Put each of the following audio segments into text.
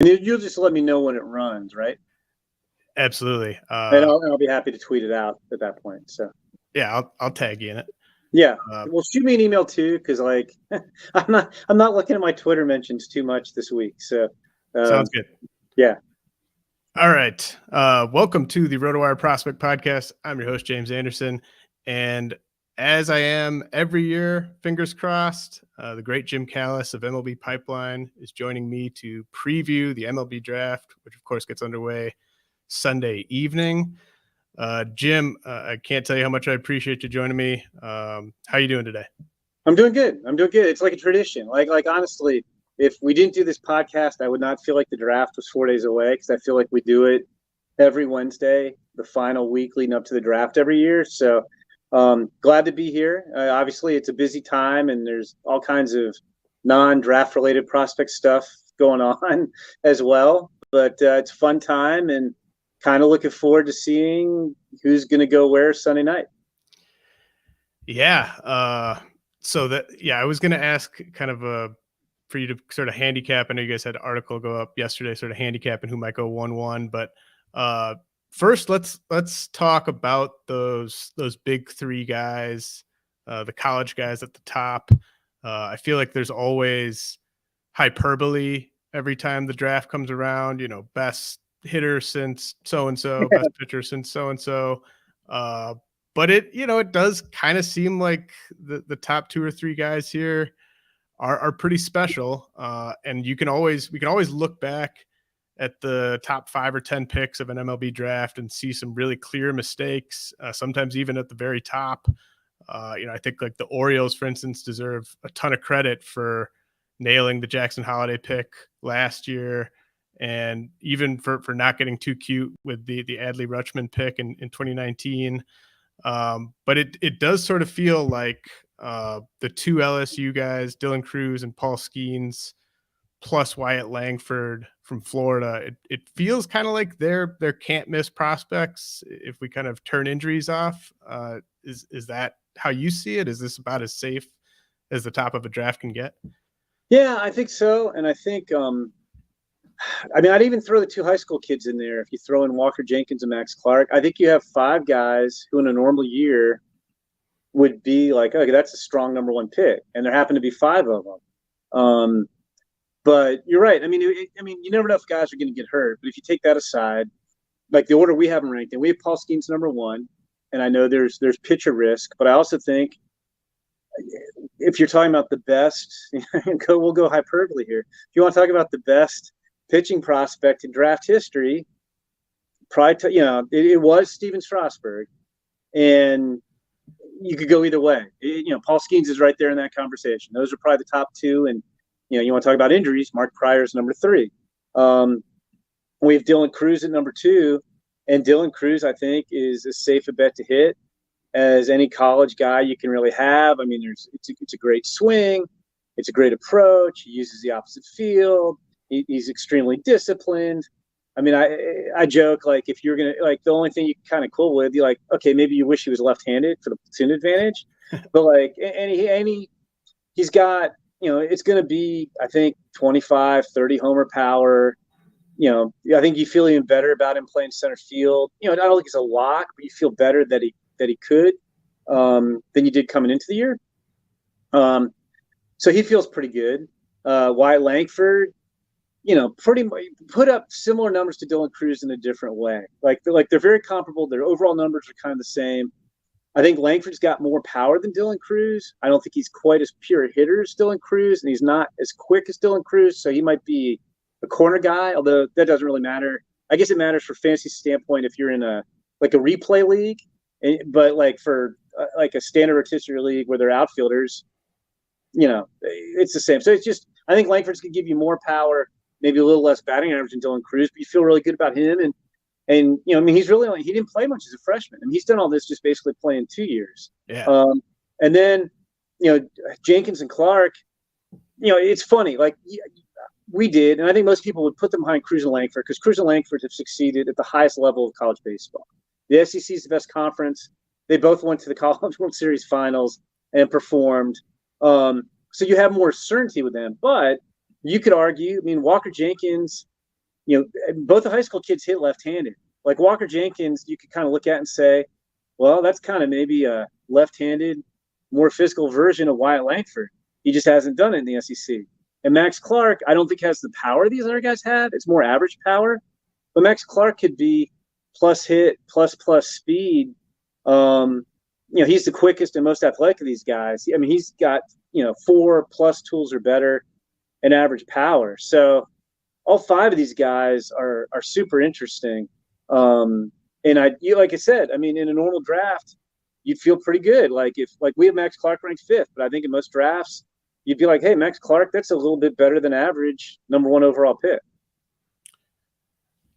And you'll just let me know when it runs, right? Absolutely. And I'll be happy to tweet it out at that point. So yeah, I'll tag you in it. Yeah. Well, shoot me an email too, because like I'm not looking at my Twitter mentions too much this week. So sounds good. Yeah. All right. Welcome to the RotoWire Prospect Podcast. I'm your host, James Anderson. And as I am every year, fingers crossed, the great Jim Callis of MLB Pipeline is joining me to preview the MLB Draft, which of course gets underway Sunday evening. Jim, I can't tell you how much I appreciate you joining me. How are you doing today? I'm doing good. It's like a tradition. Like honestly, if we didn't do this podcast, I would not feel like the draft was 4 days away, because I feel like we do it every Wednesday, the final week leading up to the draft every year. So glad to be here. Obviously, it's a busy time, and there's all kinds of non-draft related prospect stuff going on as well. But it's a fun time, and kind of looking forward to seeing who's going to go where Sunday night. Yeah. I was going to ask kind of for you to sort of handicap. I know you guys had an article go up yesterday, sort of handicapping who might go 1-1, but first let's talk about those big three guys, the college guys at the top. I feel like there's always hyperbole every time the draft comes around, best hitter since so-and-so, best pitcher since so-and-so. But it does kind of seem like the top two or three guys here are pretty special. And we can always look back at the top 5 or 10 picks of an MLB draft and see some really clear mistakes, sometimes even at the very top. I think like the Orioles, for instance, deserve a ton of credit for nailing the Jackson Holiday pick last year, and even for not getting too cute with the Adley Rutschman pick in 2019. But it does sort of feel like the two LSU guys, Dylan Crews and Paul Skenes, plus Wyatt Langford from Florida, it feels kind of like they're can't miss prospects if we kind of turn injuries off. Is that how you see it? Is this about as safe as the top of a draft can get? Yeah, I think so. And I think I'd even throw the two high school kids in there. If you throw in Walker Jenkins and Max Clark, I think you have 5 guys who in a normal year would be like, okay, that's a strong number 1 pick. And there happen to be 5 of them. But you're right. You never know if guys are going to get hurt. But if you take that aside, like the order we have them ranked in, we have Paul Skenes number 1. And I know there's pitcher risk, but I also think if you're talking about the best, we'll go hyperbole here. If you want to talk about the best pitching prospect in draft history, probably it was Steven Strasburg, and you could go either way. Paul Skenes is right there in that conversation. Those are probably the top 2, and you want to talk about injuries, Mark Pryor's number 3. We have Dylan Crews at number 2, and Dylan Crews, I think, is as safe a bet to hit as any college guy you can really have. It's a great swing, it's a great approach. He uses the opposite field. He's extremely disciplined. I joke, like, if you're gonna, like, the only thing you kind of cool with, you like, okay, maybe you wish he was left-handed for the platoon advantage, but like, he's got, it's going to be, I think, 25, 30 homer power. I think you feel even better about him playing center field. I don't think he's a lock, but you feel better that he could than you did coming into the year. So he feels pretty good. Wyatt Langford, pretty much put up similar numbers to Dylan Crews in a different way. Like they're very comparable. Their overall numbers are kind of the same. I think Langford's got more power than Dylan Crews. I don't think he's quite as pure a hitter as Dylan Crews, and he's not as quick as Dylan Crews. So he might be a corner guy, although that doesn't really matter. I guess it matters for fantasy standpoint if you're in a replay league, but like for like a standard rotisserie league where they're outfielders, it's the same. So it's just, I think Langford's going to give you more power, maybe a little less batting average than Dylan Crews, but you feel really good about him. And he's really he didn't play much as a freshman. He's done all this just basically playing 2 years. Yeah. And then, Jenkins and Clark, it's funny. Like we did, and I think most people would put them behind Crews and Langford, because Crews and Langford have succeeded at the highest level of college baseball. The SEC is the best conference. They both went to the College World Series finals and performed. So you have more certainty with them. But you could argue, Walker Jenkins both the high school kids hit left-handed. Like Walker Jenkins, you could kind of look at and say, well, that's kind of maybe a left-handed, more physical version of Wyatt Langford. He just hasn't done it in the SEC. And Max Clark, I don't think has the power these other guys have. It's more average power. But Max Clark could be plus hit, plus speed. He's the quickest and most athletic of these guys. I mean, he's got, 4+ tools or better and average power. So all 5 of these guys are super interesting. And like I said, I mean, in a normal draft, you'd feel pretty good. Like we have Max Clark ranked 5th, but I think in most drafts, you'd be like, hey, Max Clark, that's a little bit better than average number 1 overall pick.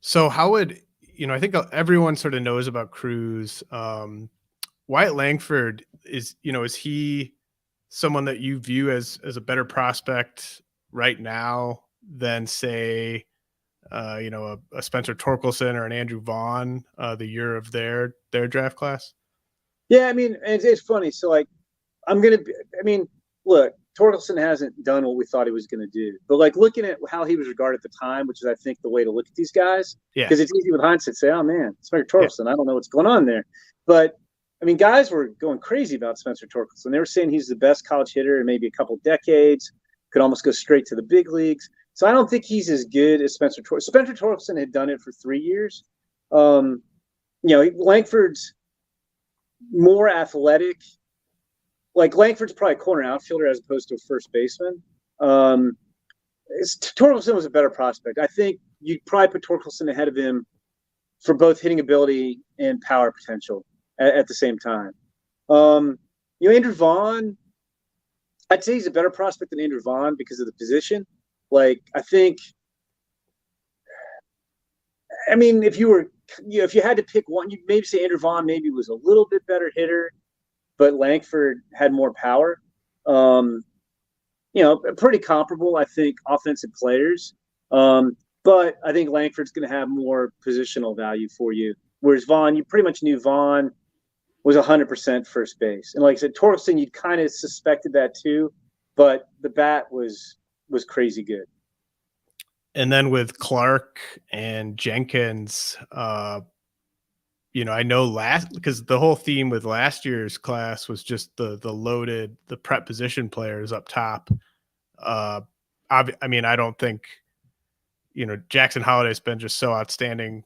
So how would, I think everyone sort of knows about Cruz. Wyatt Langford is he someone that you view as a better prospect right now than say, a Spencer Torkelson or an Andrew Vaughn, the year of their draft class? Yeah, I mean, it's funny. So, like, look, Torkelson hasn't done what we thought he was going to do. But, like, looking at how he was regarded at the time, which is, I think, the way to look at these guys. Yeah. Because it's easy with hindsight to say, oh, man, Spencer Torkelson, I don't know what's going on there. But, I mean, guys were going crazy about Spencer Torkelson. They were saying he's the best college hitter in maybe a couple decades, could almost go straight to the big leagues. So I don't think he's as good as Spencer Torkelson. Spencer Torkelson had done it for 3 years. Langford's more athletic. Like, Langford's probably a corner outfielder as opposed to a first baseman. Torkelson was a better prospect. I think you'd probably put Torkelson ahead of him for both hitting ability and power potential at the same time. Andrew Vaughn, I'd say he's a better prospect than Andrew Vaughn because of the position. Like, I think, I mean, if you had to pick one, you'd maybe say Andrew Vaughn maybe was a little bit better hitter, but Langford had more power. Pretty comparable, I think, offensive players. But I think Langford's going to have more positional value for you. Whereas Vaughn, you pretty much knew Vaughn was 100% first base. And like I said, Torkelson, you kind of suspected that too, but the bat was crazy good. And then with Clark and Jenkins, I know because the whole theme with last year's class was just the loaded, the prep position players up top. I don't think, Jackson Holliday's been just so outstanding.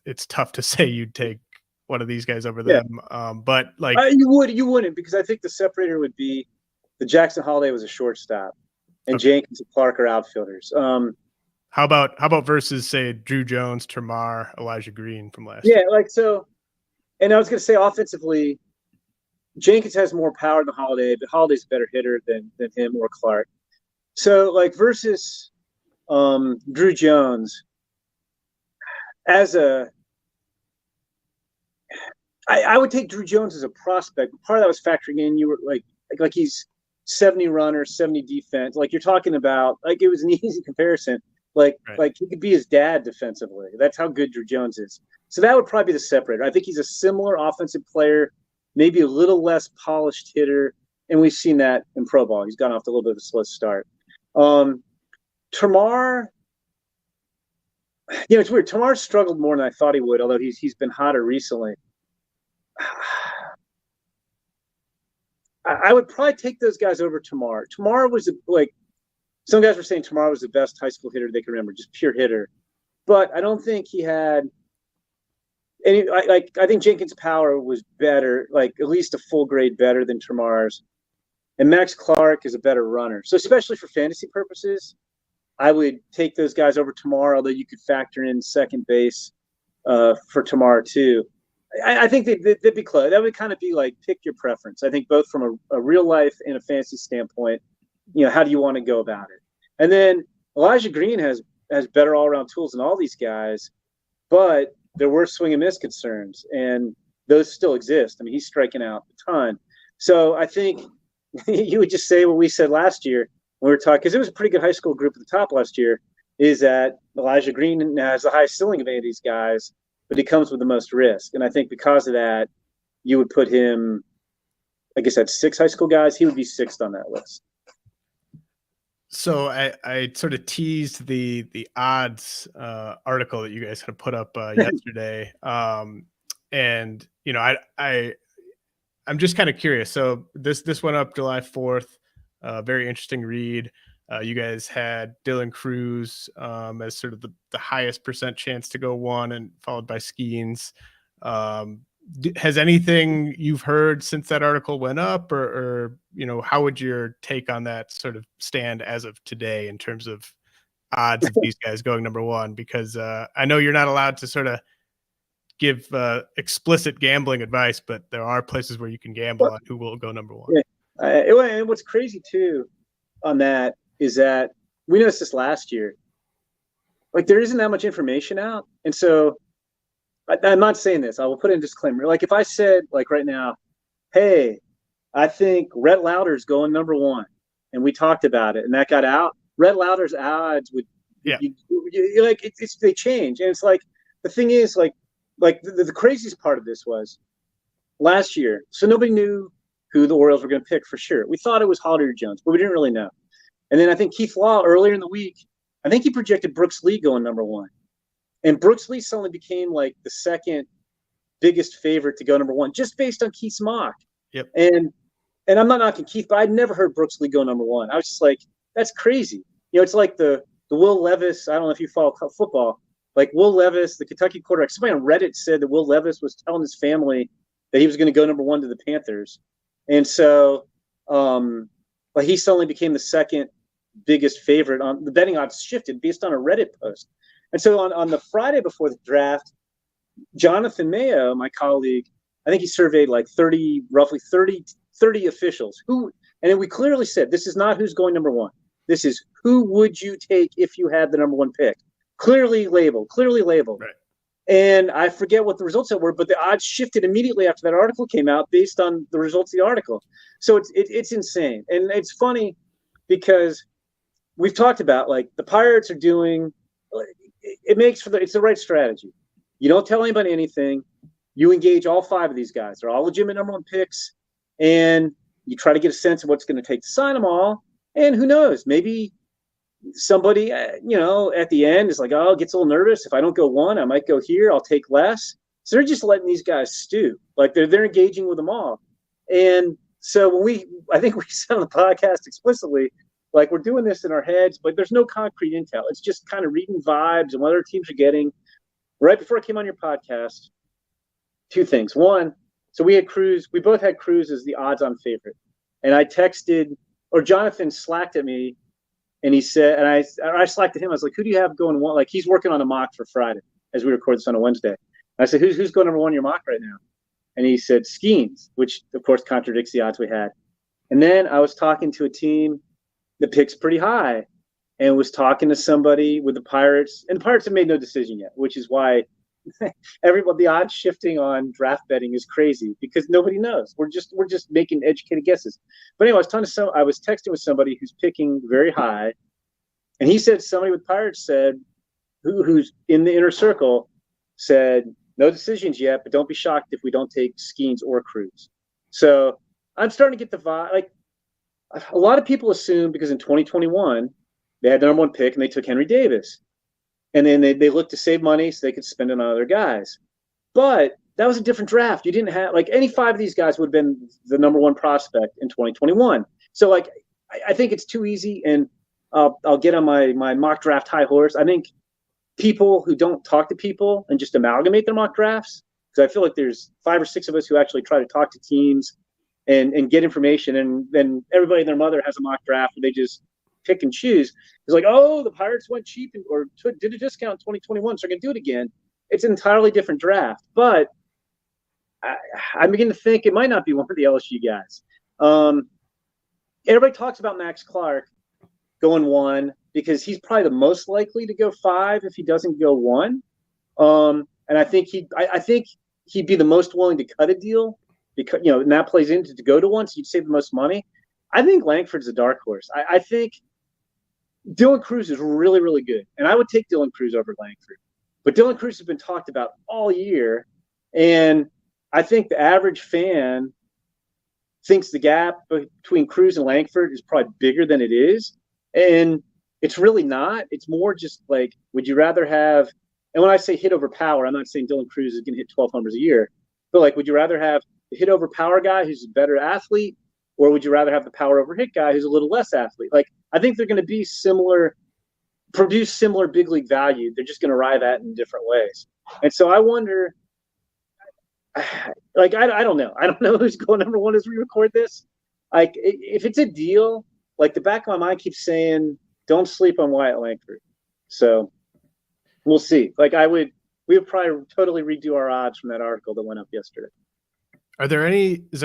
It's tough to say you'd take one of these guys over them. But like you wouldn't, because I think the separator would be the Jackson Holliday was a shortstop and Jenkins and Clark are outfielders. How about versus, say, Drew Jones, Termar, Elijah Green from last year? Yeah, like so. And I was going to say offensively, Jenkins has more power than Holliday, but Holliday's a better hitter than him or Clark. So, like, versus Drew Jones, I would take Drew Jones as a prospect. But part of that was factoring in you were like he's 70 runner, 70 defense. Like, you're talking about, like, it was an easy comparison. Like he could be his dad defensively. That's how good Drew Jones is. So that would probably be the separator. I think he's a similar offensive player, maybe a little less polished hitter, and we've seen that in pro ball. He's gotten off to a little bit of a slow start. Termar, it's weird. Termar struggled more than I thought he would, although he's been hotter recently. I would probably take those guys over Termar. Termar was some guys were saying Termar was the best high school hitter they could remember, just pure hitter. But I don't think he had any. I think Jenkins' power was better, like at least a full grade better than Termar's. And Max Clark is a better runner. So especially for fantasy purposes, I would take those guys over Termar, although you could factor in second base for Termar too. I think they'd be close. That would kind of be like pick your preference. I think both from a real life and a fantasy standpoint, how do you want to go about it? And then Elijah Green has better all-around tools than all these guys, but there were swing and miss concerns, and those still exist. I mean, he's striking out a ton. So I think you would just say what we said last year when we were talking, because it was a pretty good high school group at the top last year, is that Elijah Green has the highest ceiling of any of these guys, but he comes with the most risk. And I think because of that, you would put him, I guess that's 6 high school guys. He would be 6th on that list. So I sort of teased the odds article that you guys kind of put up yesterday, and I'm just kind of curious. So this went up July 4th. Very interesting read. You guys had Dylan Cruz as sort of the highest percent chance to go 1, and followed by Skenes. Has anything you've heard since that article went up, or how would your take on that sort of stand as of today in terms of odds of these guys going number 1? Because I know you're not allowed to sort of give explicit gambling advice, but there are places where you can gamble on who will go number 1. Yeah. And what's crazy too on that is that we noticed this last year. Like, there isn't that much information out, and so I'm not saying this. I will put in a disclaimer. Like, if I said, like, right now, hey, I think Rhett Lowder's going number 1, and we talked about it, and that got out, Rhett Lowder's odds would, they change. And it's like, the thing is, like the craziest part of this was last year. So nobody knew who the Orioles were going to pick for sure. We thought it was Holliday or Jones, but we didn't really know. And then I think Keith Law earlier in the week, I think he projected Brooks Lee going number 1. And Brooks Lee suddenly became like the second biggest favorite to go number 1, just based on Keith's mock. Yep. And I'm not knocking Keith, but I'd never heard Brooks Lee go number 1. I was just like, that's crazy. It's like the Will Levis. I don't know if you follow football. Like Will Levis, the Kentucky quarterback. Somebody on Reddit said that Will Levis was telling his family that he was going to go number 1 to the Panthers, and so he suddenly became the second biggest favorite. On the betting odds shifted based on a Reddit post. And so on the Friday before the draft, Jonathan Mayo, my colleague, I think he surveyed like roughly 30 officials and then we clearly said, this is not who's going number 1. This is who would you take if you had the number 1 pick. Clearly labeled. Right. And I forget what the results were, but the odds shifted immediately after that article came out based on the results of the article. So it's insane. And it's funny because we've talked about, like, the Pirates are doing – it's the right strategy. You don't tell anybody anything. You engage all 5 of these guys. They're all legitimate number 1 picks, and you try to get a sense of what's going to take to sign them all. And who knows? Maybe somebody, at the end is like, oh, gets a little nervous. If I don't go 1, I might go here. I'll take less. So they're just letting these guys stew. Like, they're engaging with them all. And so I think we said on the podcast explicitly, like, we're doing this in our heads, but there's no concrete intel. It's just kind of reading vibes and what other teams are getting. Right before I came on your podcast, 2 things. One, so we had Cruz. We both had Cruz as the odds-on favorite. And I texted, or Jonathan slacked at me, and he said, and I slacked at him. I was like, who do you have going 1? Like, he's working on a mock for Friday as we record this on a Wednesday. And I said, who's going number 1 in your mock right now? And he said Skenes, which, of course, contradicts the odds we had. And then I was talking to a team that picks pretty high, and was talking to somebody with the Pirates, and the Pirates have made no decision yet, which is why the odds shifting on draft betting is crazy, because nobody knows. We're just making educated guesses. But anyway, I was texting with somebody who's picking very high, and he said somebody with Pirates said, who's in the inner circle, said no decisions yet, but don't be shocked if we don't take Skenes or Cruz. So I'm starting to get the vibe. Like, a lot of people assume because in 2021 they had the number 1 pick and they took Henry Davis, and then they looked to save money so they could spend it on other guys. But that was a different draft. You didn't have, like, any 5 of these guys would have been the number 1 prospect in 2021. So, like, I think it's too easy, and I'll get on my mock draft high horse. I think people who don't talk to people and just amalgamate their mock drafts, because I feel like there's 5 or 6 of us who actually try to talk to teams and get information, and then everybody and their mother has a mock draft where they just pick and choose. It's like, oh, the Pirates went cheap or did a discount in 2021, so they're going to do it again. It's an entirely different draft. But I begin to think it might not be one of the LSU guys. Everybody talks about Max Clark going 1 because he's probably the most likely to go 5 if he doesn't go 1. And I think he'd be the most willing to cut a deal, because, and that plays into to go to 1, so you'd save the most money. I think Langford's a dark horse. I think Dylan Cruz is really, really good, and I would take Dylan Cruz over Langford. But Dylan Cruz has been talked about all year, and I think the average fan thinks the gap between Cruz and Langford is probably bigger than it is. And it's really not. It's more just like, would you rather have, and when I say hit over power, I'm not saying Dylan Cruz is going to hit 12 homers a year, but like, would you rather have the hit over power guy who's a better athlete, or would you rather have the power over hit guy who's a little less athlete? Like, I think they're going to be similar, produce similar big league value. They're just going to arrive at in different ways. And so I wonder, like, I don't know. I don't know who's going number one as we record this. Like, if it's a deal, like the back of my mind keeps saying, don't sleep on Wyatt Langford. So we'll see. Like, we would probably totally redo our odds from that article that went up yesterday. Is there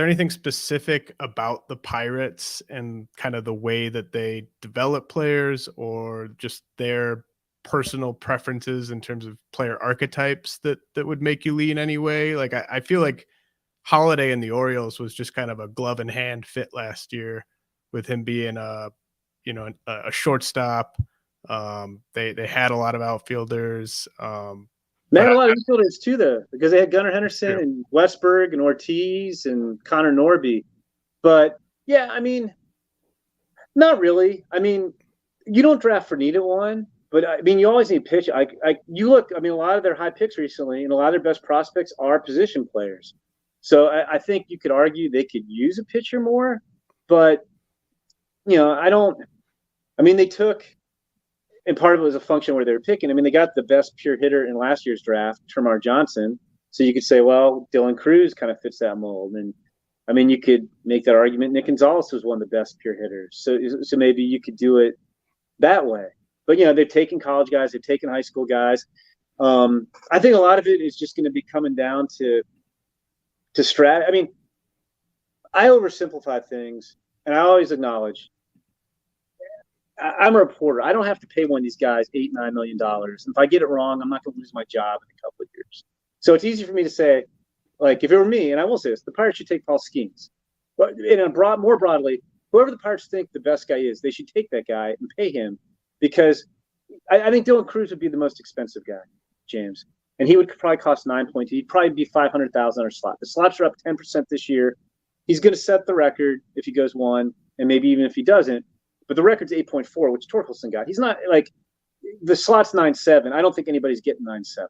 anything specific about the Pirates and kind of the way that they develop players, or just their personal preferences in terms of player archetypes that would make you lean any way? Like, I feel like Holiday and the Orioles was just kind of a glove in hand fit last year, with him being a shortstop. They had a lot of outfielders. They had a lot of infielders too, though, because they had Gunnar Henderson and Westberg and Ortiz and Connor Norby. But yeah, I mean, not really. I mean, you don't draft for needed one, but I mean, you always need pitch. You look. I mean, a lot of their high picks recently and a lot of their best prospects are position players. So I think you could argue they could use a pitcher more, but you know, I mean, they took. And part of it was a function where they were picking. I mean, they got the best pure hitter in last year's draft, Termarr Johnson. So you could say, well, Dylan Cruz kind of fits that mold. And I mean, you could make that argument. Nick Gonzalez was one of the best pure hitters. So maybe you could do it that way. But, you know, they've taken college guys, they've taken high school guys. I think a lot of it is just going to be coming down to strat. I mean, I oversimplify things, and I always acknowledge I'm a reporter. I don't have to pay one of these guys $8-9 million. If I get it wrong, I'm not going to lose my job in a couple of years. So it's easy for me to say, like, if it were me, and I will say this, the Pirates should take Paul Skenes. But more broadly, whoever the Pirates think the best guy is, they should take that guy and pay him, because I think Dylan Cruz would be the most expensive guy, James, and he would probably cost 9.2. He'd probably be $500,000 a slot. The slots are up 10% this year. He's going to set the record if he goes one, and maybe even if he doesn't. But the record's 8.4, which Torkelson got. He's not, like, the slot's 9.7. I don't think anybody's getting 9.7.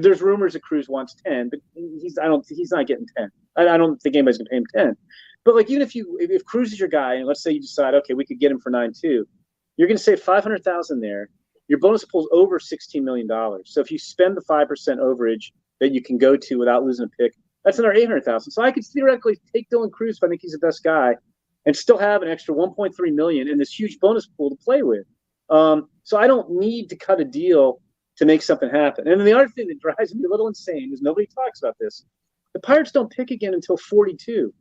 There's rumors that Cruz wants 10, but he's not getting 10. I don't think anybody's gonna pay him 10. But like, even if Cruz is your guy, and let's say you decide, okay, we could get him for 9.2, you're gonna save $500,000 there. Your bonus pool's over $16 million. So if you spend the 5% overage that you can go to without losing a pick, that's another $800,000. So I could theoretically take Dylan Cruz if I think he's the best guy, and still have an extra $1.3 million in this huge bonus pool to play with. So I don't need to cut a deal to make something happen. And then the other thing that drives me a little insane is nobody talks about this. The Pirates don't pick again until 42.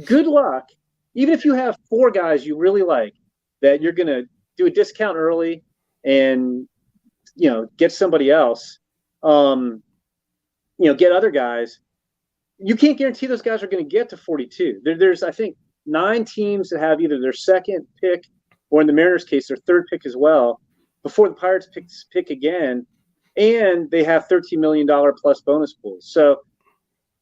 Good luck. Even if you have 4 guys you really like, that you're going to do a discount early and, you know, get somebody else, you know, get other guys. You can't guarantee those guys are going to get to 42. There's, I think, 9 teams that have either their second pick or, in the Mariners' case, their third pick as well, before the Pirates pick again, and they have $13 million plus bonus pools. So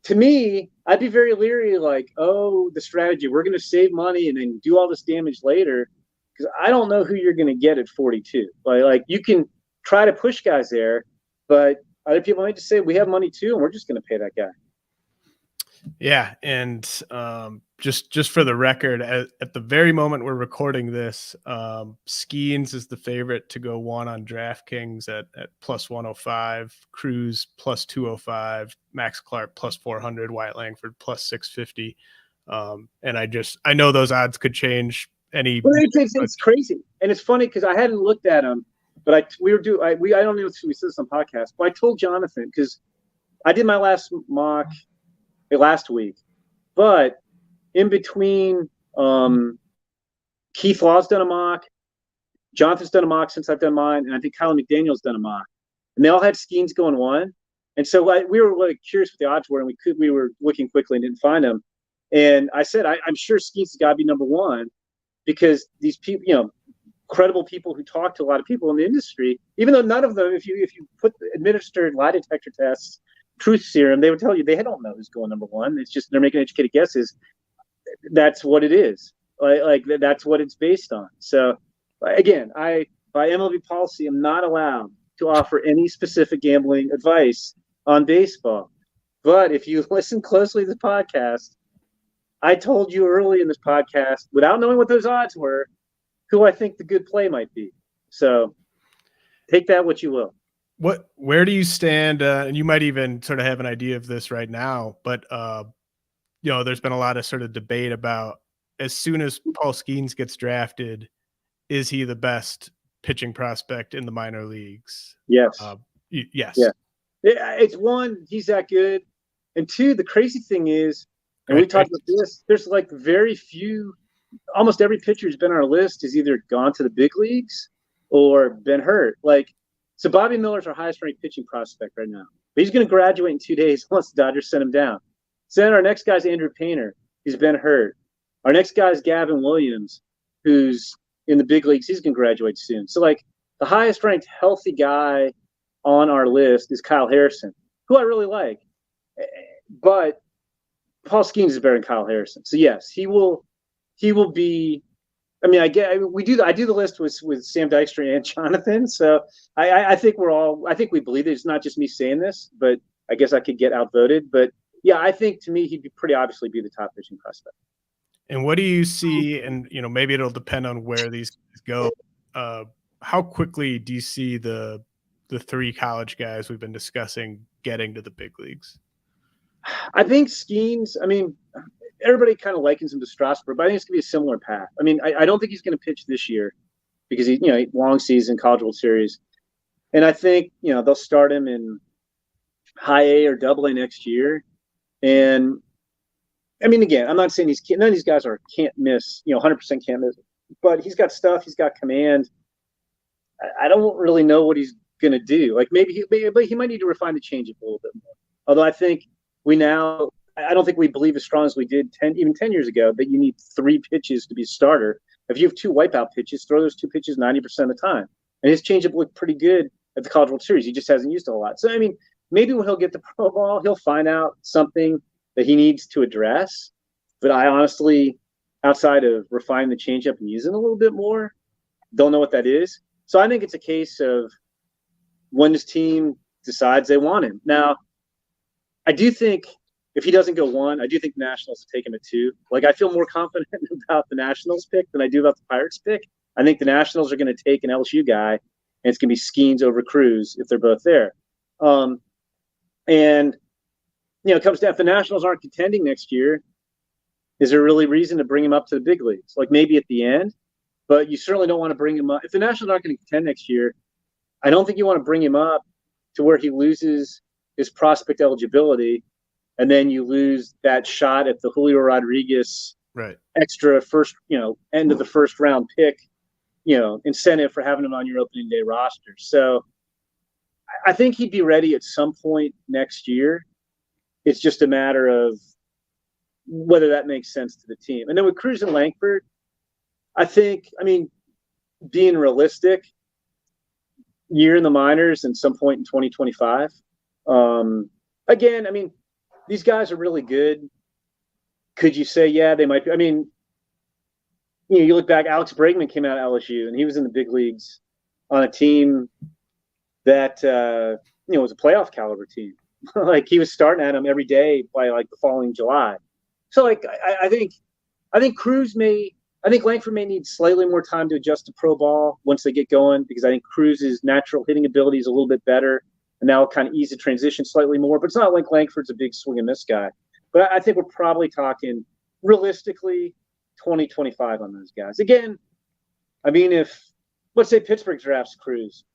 to me, I'd be very leery, like, oh, the strategy, we're going to save money and then do all this damage later, because I don't know who you're going to get at 42. Like, you can try to push guys there, but other people might just say, we have money too, and we're just going to pay that guy. Yeah, and just for the record, at the very moment we're recording this, Skenes is the favorite to go 1 on DraftKings at plus 105, Cruz plus 205, Max Clark plus 400, Wyatt Langford plus 650. And I know those odds could change any. Well, it's crazy, and it's funny because I hadn't looked at them, but I don't know if we said this on podcast, but I told Jonathan, because I did my last mock last week, but in between, Keith Law's done a mock, Jonathan's done a mock since I've done mine, and I think Kyle McDaniel's done a mock, and they all had Skenes going 1. And so we were like curious what the odds were, and we were looking quickly and didn't find them. And I said, I'm sure Skenes has got to be number 1, because these people, you know, credible people who talk to a lot of people in the industry, even though none of them, if you put administered lie detector tests, truth serum, they would tell you they don't know who's going number 1. It's just they're making educated guesses. That's what it is. Like that's what it's based on. So Again, by MLB policy, am not allowed to offer any specific gambling advice on baseball. But if you listen closely to the podcast, I told you early in this podcast, without knowing what those odds were, who I think the good play might be. So take that what you will. Where do you stand? And you might even sort of have an idea of this right now, but there's been a lot of sort of debate about, as soon as Paul Skenes gets drafted, is he the best pitching prospect in the minor leagues? Yes. Yes. Yeah. It's one, he's that good. And two, the crazy thing is, and we talked about this, there's like very few, almost every pitcher who's been on our list has either gone to the big leagues or been hurt. Like, so Bobby Miller's our highest ranked pitching prospect right now. But he's going to graduate in 2 days unless the Dodgers send him down. So then our next guy's Andrew Painter. He's been hurt. Our next guy is Gavin Williams, who's in the big leagues. He's going to graduate soon. So, like, the highest ranked healthy guy on our list is Kyle Harrison, who I really like. But Paul Skenes is better than Kyle Harrison. So, yes, he will be. I mean, I do the list with Sam Dykstra and Jonathan. So I think we believe it. It's not just me saying this, but I guess I could get outvoted. But yeah, I think to me, he'd pretty obviously be the top pitching prospect. And what do you see? And, maybe it'll depend on where these go. How quickly do you see the 3 college guys we've been discussing getting to the big leagues? I think Skenes, everybody kind of likens him to Strasburg, but I think it's going to be a similar path. I don't think he's going to pitch this year because long season, College World Series. And I think, they'll start him in high A or double A next year. And again, I'm not saying none of these guys can't miss, 100% can't miss, but he's got stuff, he's got command. I don't really know what he's going to do. Like maybe he might need to refine the changeup a little bit more. Although I think I don't think we believe as strong as we did 10 years ago that you need 3 pitches to be a starter. If you have 2 wipeout pitches, throw those 2 pitches 90% of the time. And his changeup looked pretty good at the College World Series. He just hasn't used it a lot. So, maybe when he'll get the pro ball, he'll find out something that he needs to address. But I honestly, outside of refining the changeup and using it a little bit more, don't know what that is. So I think it's a case of when this team decides they want him. Now, I do think if he doesn't go 1, I do think the Nationals will take him at 2. Like, I feel more confident about the Nationals pick than I do about the Pirates pick. I think the Nationals are going to take an LSU guy, and it's going to be Skenes over Cruz if they're both there. And, it comes down, if the Nationals aren't contending next year, is there really reason to bring him up to the big leagues? Like, maybe at the end, but you certainly don't want to bring him up. If the Nationals aren't going to contend next year, I don't think you want to bring him up to where he loses his prospect eligibility, and then you lose that shot at the Julio Rodriguez extra first, end of the first round pick, incentive for having him on your opening day roster. So I think he'd be ready at some point next year. It's just a matter of whether that makes sense to the team. And then with Cruz and Langford, I think, being realistic, year in the minors and some point in 2025. Again, these guys are really good. Could you say, yeah, they might be? You look back, Alex Bregman came out of LSU, and he was in the big leagues on a team that, was a playoff caliber team. Like, he was starting at them every day by, like, the following July. So, like, I think Langford may need slightly more time to adjust to pro ball once they get going, because I think Cruz's natural hitting ability is a little bit better, and that'll kind of ease the transition slightly more. But it's not like Langford's a big swing and miss guy. But I think we're probably talking realistically 2025 on those guys. Again, if let's say Pittsburgh drafts Cruz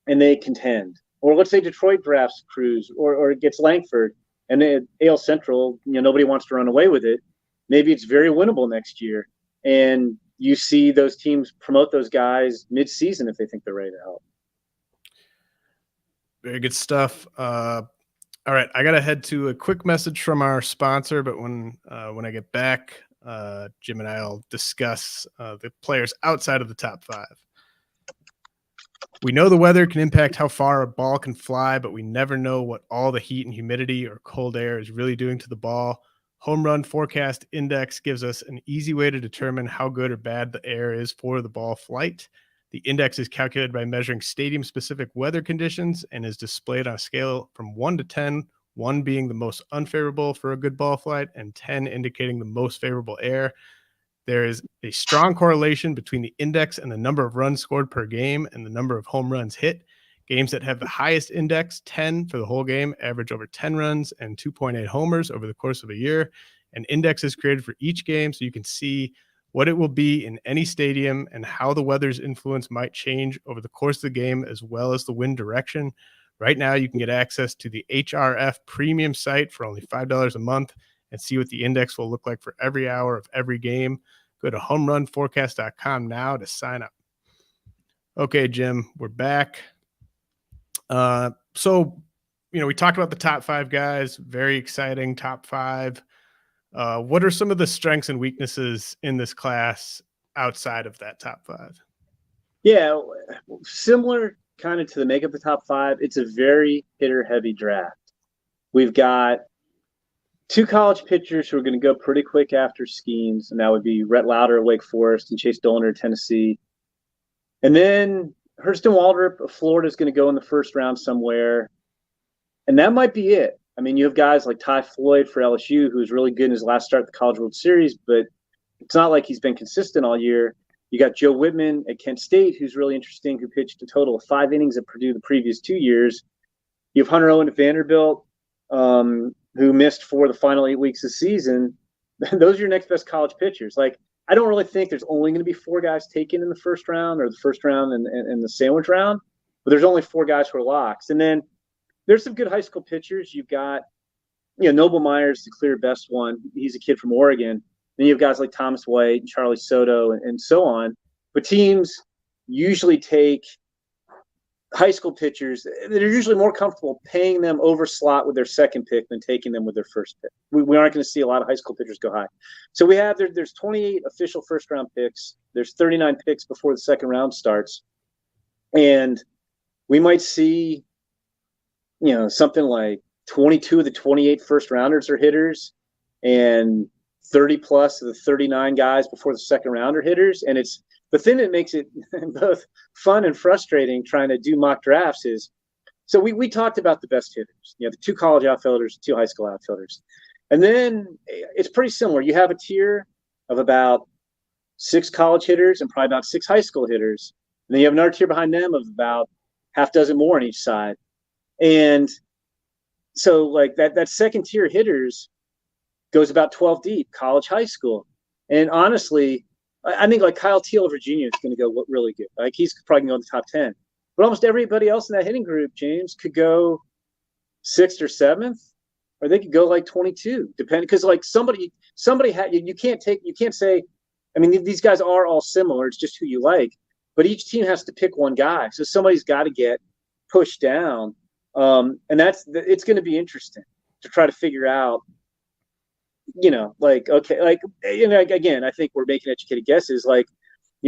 and they contend, or let's say Detroit drafts Cruz or gets Langford, and then AL Central, nobody wants to run away with it. Maybe it's very winnable next year, and you see those teams promote those guys mid-season if they think they're ready to help. Very good stuff. All right, I gotta head to a quick message from our sponsor, but when I get back, Jim and I'll discuss the players outside of the top 5. We know the weather can impact how far a ball can fly, but we never know what all the heat and humidity or cold air is really doing to the ball. Home Run Forecast Index gives us an easy way to determine how good or bad the air is for the ball flight. The index is calculated by measuring stadium-specific weather conditions and is displayed on a scale from 1 to 10, 1 being the most unfavorable for a good ball flight and 10 indicating the most favorable air. There is a strong correlation between the index and the number of runs scored per game and the number of home runs hit. Games that have the highest index, 10 for the whole game, average over 10 runs and 2.8 homers over the course of a year. An index is created for each game so you can see what it will be in any stadium and how the weather's influence might change over the course of the game, as well as the wind direction. Right now, you can get access to the HRF premium site for only $5 a month and see what the index will look like for every hour of every game. Go to homerunforecast.com now to sign up. Okay, Jim, we're back. So, we talked about the top 5 guys, very exciting top 5. What are some of the strengths and weaknesses in this class outside of that top 5? Yeah, similar kind of to the makeup of the top 5. It's a very hitter-heavy draft. We've got 2 college pitchers who are going to go pretty quick after Skenes, and that would be Rhett Lowder of Wake Forest and Chase Dollander of Tennessee. And then Hurston Waldrep of Florida is going to go in the first round somewhere, and that might be it. I mean, you have guys like Ty Floyd for LSU, who's really good in his last start at the College World Series, but it's not like he's been consistent all year. You got Joe Whitman at Kent State, who's really interesting, who pitched a total of 5 innings at Purdue the previous 2 years. You have Hunter Owen at Vanderbilt, who missed for the final 8 weeks of the season. Those are your next best college pitchers. Like, I don't really think there's only going to be 4 guys taken in the first round or the first round and the sandwich round, but there's only 4 guys who are locks. And then there's some good high school pitchers. You've got, Noble Myers, the clear best one. He's a kid from Oregon. Then you have guys like Thomas White and Charlie Soto and so on. But teams usually take high school pitchers. They're usually more comfortable paying them over slot with their second pick than taking them with their first pick. We aren't going to see a lot of high school pitchers go high. So we have there's 28 official first round picks. There's 39 picks before the second round starts. And we might see, something like 22 of the 28 first rounders are hitters and 30 plus of the 39 guys before the second round are hitters. And it's the thing that makes it both fun and frustrating trying to do mock drafts is, so we talked about the best hitters, the 2 college outfielders, 2 high school outfielders. And then it's pretty similar. You have a tier of about 6 college hitters and probably about 6 high school hitters. And then you have another tier behind them of about half dozen more on each side. And so like that second tier hitters goes about 12 deep, college, high school. And honestly, I think like Kyle Teal of Virginia is going to go really good. Like he's probably going to go in the top 10. But almost everybody else in that hitting group, James, could go 6th or 7th, or they could go like 22, depending. Because like somebody had you can't say. I mean, these guys are all similar. It's just who you like. But each team has to pick one guy, so somebody's got to get pushed down. And it's going to be interesting to try to figure out. Again, I think we're making educated guesses. Like,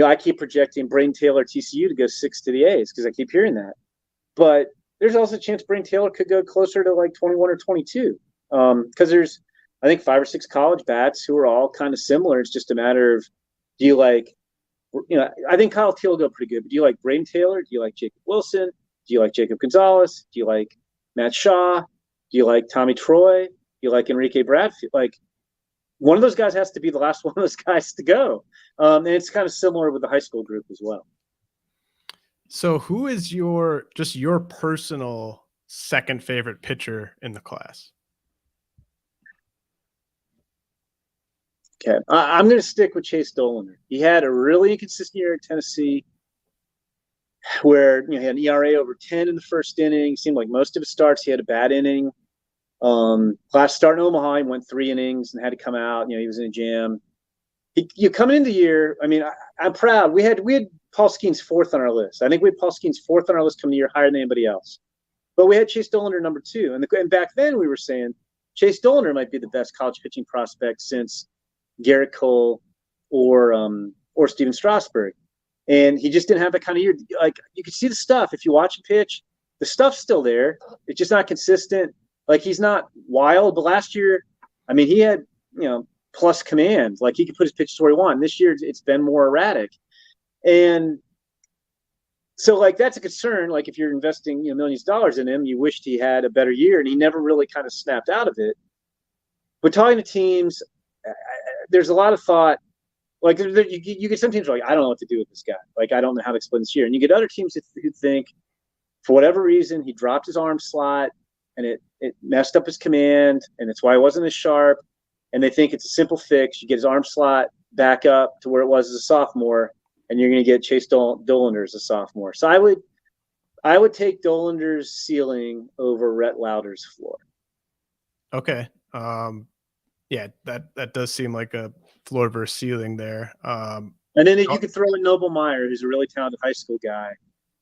I keep projecting Braden Taylor TCU to go 6 to the A's because I keep hearing that. But there's also a chance Braden Taylor could go closer to like 21 or 22 because there's, I think, 5 or 6 college bats who are all kind of similar. It's just a matter of, do you like, I think Kyle Teal will go pretty good. But do you like Braden Taylor? Do you like Jacob Wilson? Do you like Jacob Gonzalez? Do you like Matt Shaw? Do you like Tommy Troy? Do you like Enrique Bradfield? Like, one of those guys has to be the last one of those guys to go. And it's kind of similar with the high school group as well. So who is your personal second favorite pitcher in the class? Okay. I'm going to stick with Chase Dollander. He had a really inconsistent year at Tennessee where he had an ERA over 10 in the first inning. Seemed like most of his starts he had a bad inning. Last start in Omaha, he went 3 innings and had to come out. He was in a jam. You coming into the year, I mean, I'm proud. We had Paul Skenes 4th on our list. I think we had Paul Skenes 4th on our list coming the year, higher than anybody else. But we had Chase Dollander number 2. And back then we were saying Chase Dollander might be the best college pitching prospect since Garrett Cole or Steven Strasburg. And he just didn't have that kind of year. Like, you could see the stuff. If you watch him pitch, the stuff's still there. It's just not consistent. Like, he's not wild. But last year, I mean, he had plus command. Like he could put his pitches where he wants. This year it's been more erratic. And so like that's a concern. Like if you're investing millions of dollars in him, you wished he had a better year, and he never really kind of snapped out of it. But talking to teams, there's a lot of thought. Like you get some teams are like, I don't know what to do with this guy. Like I don't know how to explain this year. And you get other teams who think for whatever reason he dropped his arm slot and it messed up his command, and it's why he wasn't as sharp. And they think it's a simple fix. You get his arm slot back up to where it was as a sophomore, and you're going to get Chase Dollander as a sophomore. So I would take Dollander's ceiling over Rhett Lowder's floor. Okay. Yeah, that does seem like a floor versus ceiling there. And then you could throw in Noble Meyer, who's a really talented high school guy.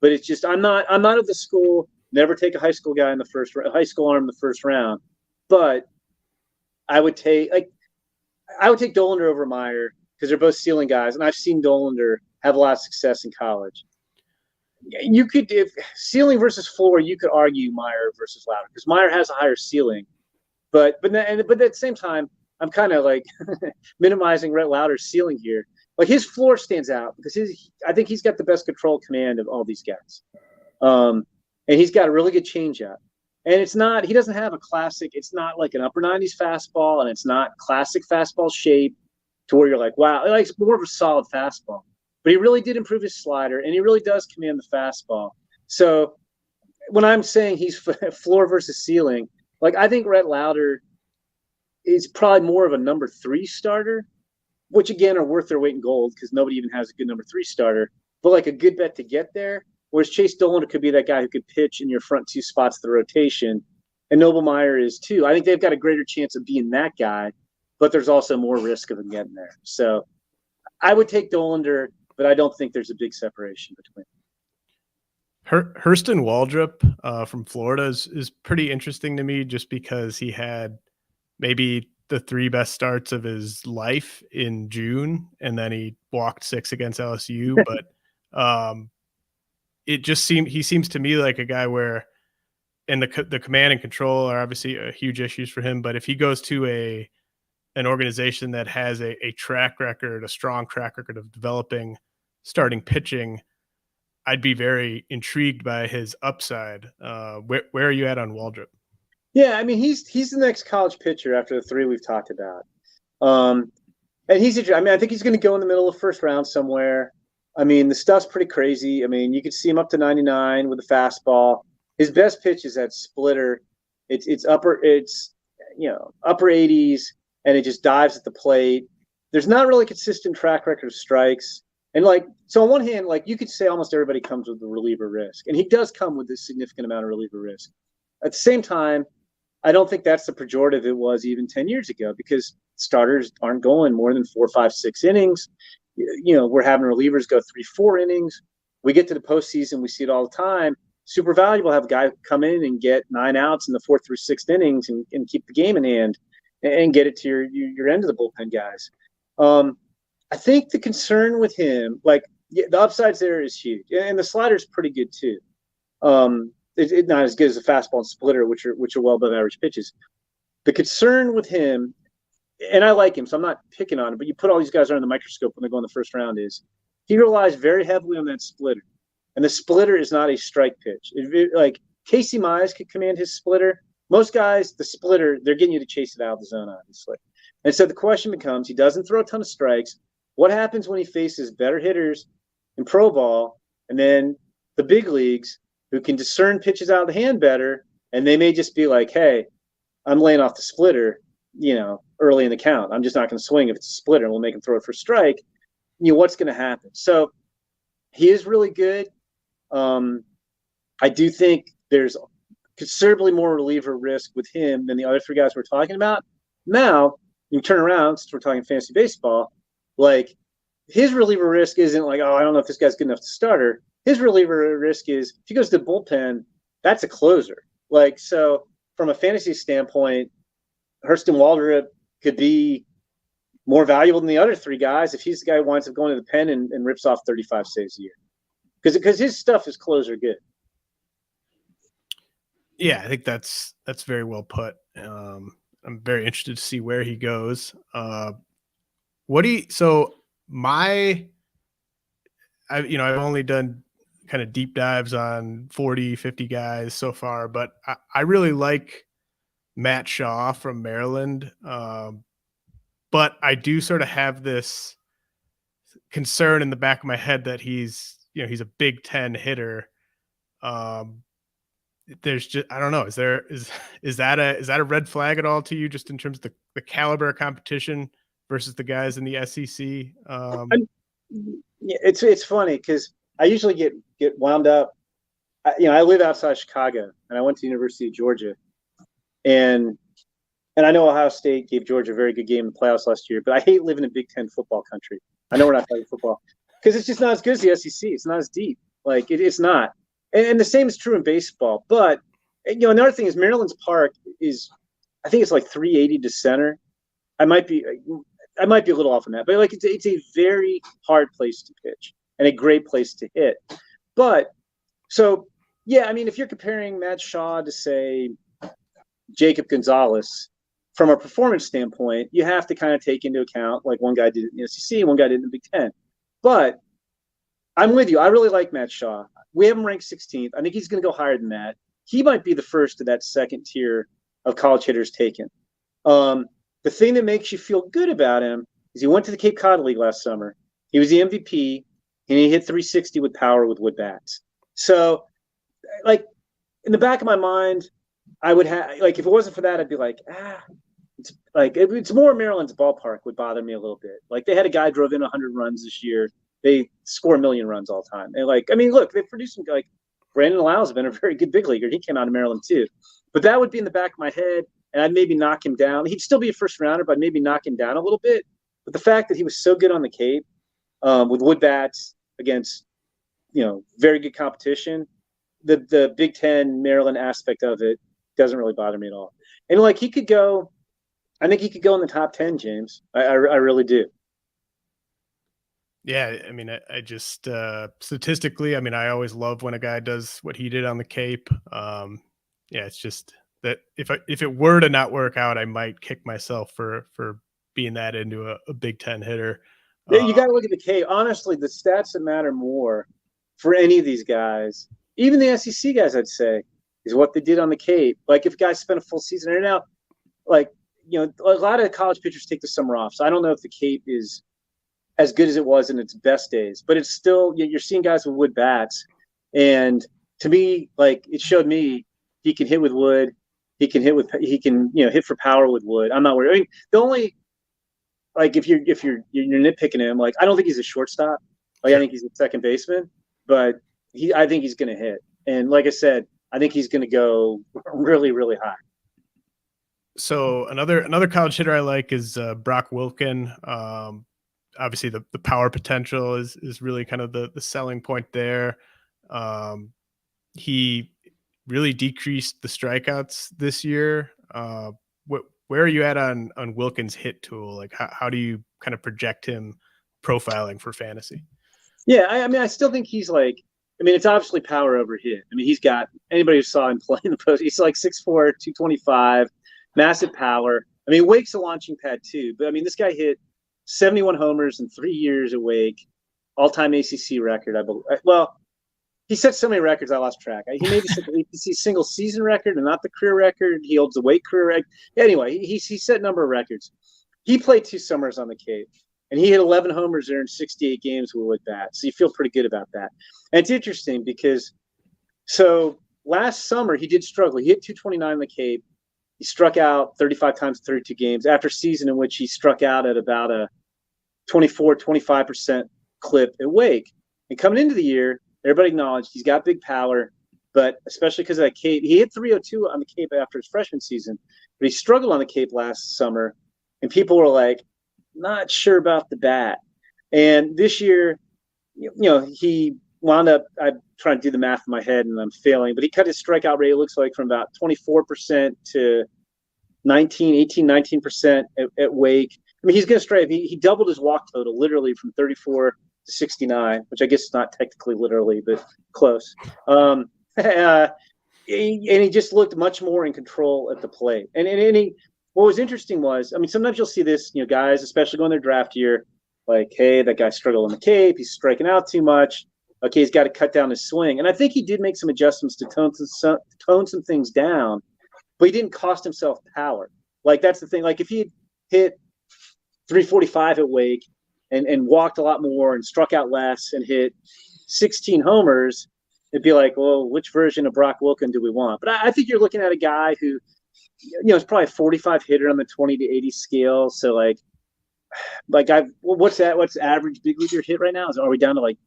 But it's just I'm not of the school. Never take a high school guy in the high-school arm in the first round. But I would take Dollander over Meyer because they're both ceiling guys, and I've seen Dollander have a lot of success in college. You could, if ceiling versus floor, you could argue Meyer versus Lowder because Meyer has a higher ceiling. But at the same time, I'm kind of like minimizing Rhett Lowder's ceiling here. Like his floor stands out because I think he's got the best control command of all these guys. And he's got a really good changeup. And he doesn't have a classic, it's not like an upper 90s fastball, and it's not classic fastball shape to where you're like, wow, like it's more of a solid fastball. But he really did improve his slider, and he really does command the fastball. So when I'm saying he's floor versus ceiling, like I think Rhett Lowder is probably more of a number 3 starter, which again are worth their weight in gold because nobody even has a good number 3 starter, but like a good bet to get there. Whereas Chase Dollander could be that guy who could pitch in your front 2 spots of the rotation, and Noble Meyer is too. I think they've got a greater chance of being that guy, but there's also more risk of him getting there. So I would take Dollander, but I don't think there's a big separation between them. Hurston Waldrep from Florida is pretty interesting to me just because he had maybe the 3 best starts of his life in June, and then he walked 6 against LSU. But he seems to me like a guy where, and the command and control are obviously huge issues for him. But if he goes to an organization that has a strong track record of developing starting pitching, I'd be very intrigued by his upside. Where are you at on Waldrep? Yeah, I mean he's the next college pitcher after the 3 we've talked about, and I think he's going to go in the middle of the first round somewhere. I mean the stuff's pretty crazy. I mean you could see him up to 99 with a fastball. His best pitch is that splitter. It's upper 80s, and it just dives at the plate. There's not really a consistent track record of strikes. And so on one hand, you could say almost everybody comes with the reliever risk, and he does come with a significant amount of reliever risk. At the same time, I don't think that's the pejorative it was even 10 years ago because starters aren't going more than 4, 5, 6 innings. We're having relievers go 3, 4 innings. We get to the postseason, we see it all the time. Super valuable to have a guy come in and get 9 outs in the 4th through 6th innings and keep the game in hand and get it to your end of the bullpen guys. I think the concern with him, the upsides there is huge, and the slider's pretty good too. It's not as good as a fastball and splitter, which are well above average pitches. The concern with him, and I like him, so I'm not picking on him, but you put all these guys under the microscope when they go in the first round, is he relies very heavily on that splitter, and the splitter is not a strike pitch. Casey Mize could command his splitter. Most guys, the splitter, they're getting you to chase it out of the zone, obviously. And so the question becomes, he doesn't throw a ton of strikes. What happens when he faces better hitters in pro ball and then the big leagues who can discern pitches out of the hand better, and they may just be like, hey, I'm laying off the splitter, early in the count. I'm just not going to swing if it's a splitter, and we'll make him throw it for strike. What's going to happen? So he is really good. I do think there's considerably more reliever risk with him than the other 3 guys we're talking about. Now, you turn around, since we're talking fantasy baseball, his reliever risk isn't I don't know if this guy's good enough to starter. His reliever risk is if he goes to the bullpen, that's a closer. So from a fantasy standpoint, Hurston Waldrep could be more valuable than the other 3 guys if he's the guy who winds up going to the pen and rips off 35 saves a year. Because his stuff is closer good. Yeah, I think that's very well put. I'm very interested to see where he goes. I've only done kind of deep dives on 40, 50 guys so far, but I really like Matt Shaw from Maryland. But I do sort of have this concern in the back of my head that he's a Big Ten hitter. There's just, I don't know. Is that a red flag at all to you, just in terms of the caliber of competition versus the guys in the SEC? It's funny because I usually get wound up. I live outside Chicago, and I went to the University of Georgia, and I know Ohio State gave Georgia a very good game in the playoffs last year, but I hate living in Big Ten football country. I know we're not talking football because it's just not as good as the SEC. It's not as deep. Like it's not. And the same is true in baseball. But, another thing is Maryland's park is, I think it's like 380 to center. I might be a little off on that, but like it's a very hard place to pitch and a great place to hit. But so, yeah, I mean, if you're comparing Matt Shaw to, say, Jacob Gonzalez, from a performance standpoint, you have to kind of take into account, like one guy did it in the SEC and one guy did it in the Big Ten. But I'm with you. I really like Matt Shaw. We have him ranked 16th. I think he's going to go higher than that. He might be the first of that second tier of college hitters taken. The thing that makes you feel good about him is he went to the Cape Cod League last summer. He was the MVP, and he hit 360 with power with wood bats. So, like, in the back of my mind, I would have, like, if it wasn't for that, I'd be like, it's more Maryland's ballpark would bother me a little bit. Like, they had a guy drove in 100 runs this year. They score 1 million runs all the time. And look, they produced some, like, Brandon Lyles has been a very good big leaguer. He came out of Maryland too. But that would be in the back of my head, and I'd maybe knock him down. He'd still be a first rounder, but I'd maybe knock him down a little bit. But the fact that he was so good on the Cape with wood bats against, very good competition, the Big Ten Maryland aspect of it doesn't really bother me at all. And like I think he could go in the top 10, James. I really do. Yeah, I mean, I just statistically, I mean, I always love when a guy does what he did on the Cape. It's just that if it were to not work out, I might kick myself for being that into a Big Ten hitter. You got to look at the Cape. Honestly, the stats that matter more for any of these guys, even the SEC guys, I'd say, is what they did on the Cape. Like if guys spent a full season right now, like a lot of college pitchers take the summer off. So I don't know if the Cape is as good as it was in its best days, but it's still, you're seeing guys with wood bats. And to me, like it showed me he can hit with wood. He can hit for power with wood. I'm not worried. I mean, the only, like if you're nitpicking him, like I don't think he's a shortstop. Like I think he's a second baseman, but I think he's going to hit. And like I said, I think he's going to go really, really high. So another college hitter I like is Brock Wilken. Obviously the power potential is really kind of the selling point there. He really decreased the strikeouts this year. Where are you at on Wilken's hit tool? Like how do you kind of project him profiling for fantasy? Yeah, I mean, I still think he's like, I mean, it's obviously power over hit. I mean, he's got, anybody who saw him play in the post, he's like 6'4", 225, massive power. I mean, Wake's a launching pad too, but I mean, this guy hit 71 homers in 3 years at Wake, all-time ACC record, I believe. Well, he set so many records, I lost track. He maybe set the ACC single season record and not the career record. He holds the Wake career record. Anyway, he set a number of records. He played 2 summers on the Cape, and he hit 11 homers there in 68 games with bats. So you feel pretty good about that. And it's interesting because, so last summer he did struggle. He hit 229 on the Cape. He struck out 35 times in 32 games after a season in which he struck out at about a 25% clip at Wake. And coming into the year, everybody acknowledged he's got big power, but especially because of that Cape, he hit 302 on the Cape after his freshman season, but he struggled on the Cape last summer, and people were like, not sure about the bat. And this year, he wound up, I'm trying to do the math in my head and I'm failing, but he cut his strikeout rate, it looks like, from about 24% to 19% at Wake. I mean, he's going to strike. He doubled his walk total literally from 34 to 69, which I guess is not technically literally, but close. And he just looked much more in control at the plate. And what was interesting was, I mean, sometimes you'll see this, guys, especially going their draft year, like, hey, that guy struggled on the Cape. He's striking out too much. Okay, he's got to cut down his swing. And I think he did make some adjustments to tone some things down, but he didn't cost himself power. Like, that's the thing. Like, if he hit 345 at Wake and walked a lot more and struck out less and hit 16 homers, it'd be like, well, which version of Brock Wilken do we want? But I think you're looking at a guy who, is probably a 45 hitter on the 20 to 80 scale. So what's average big leaguer hit right now? Are we down to like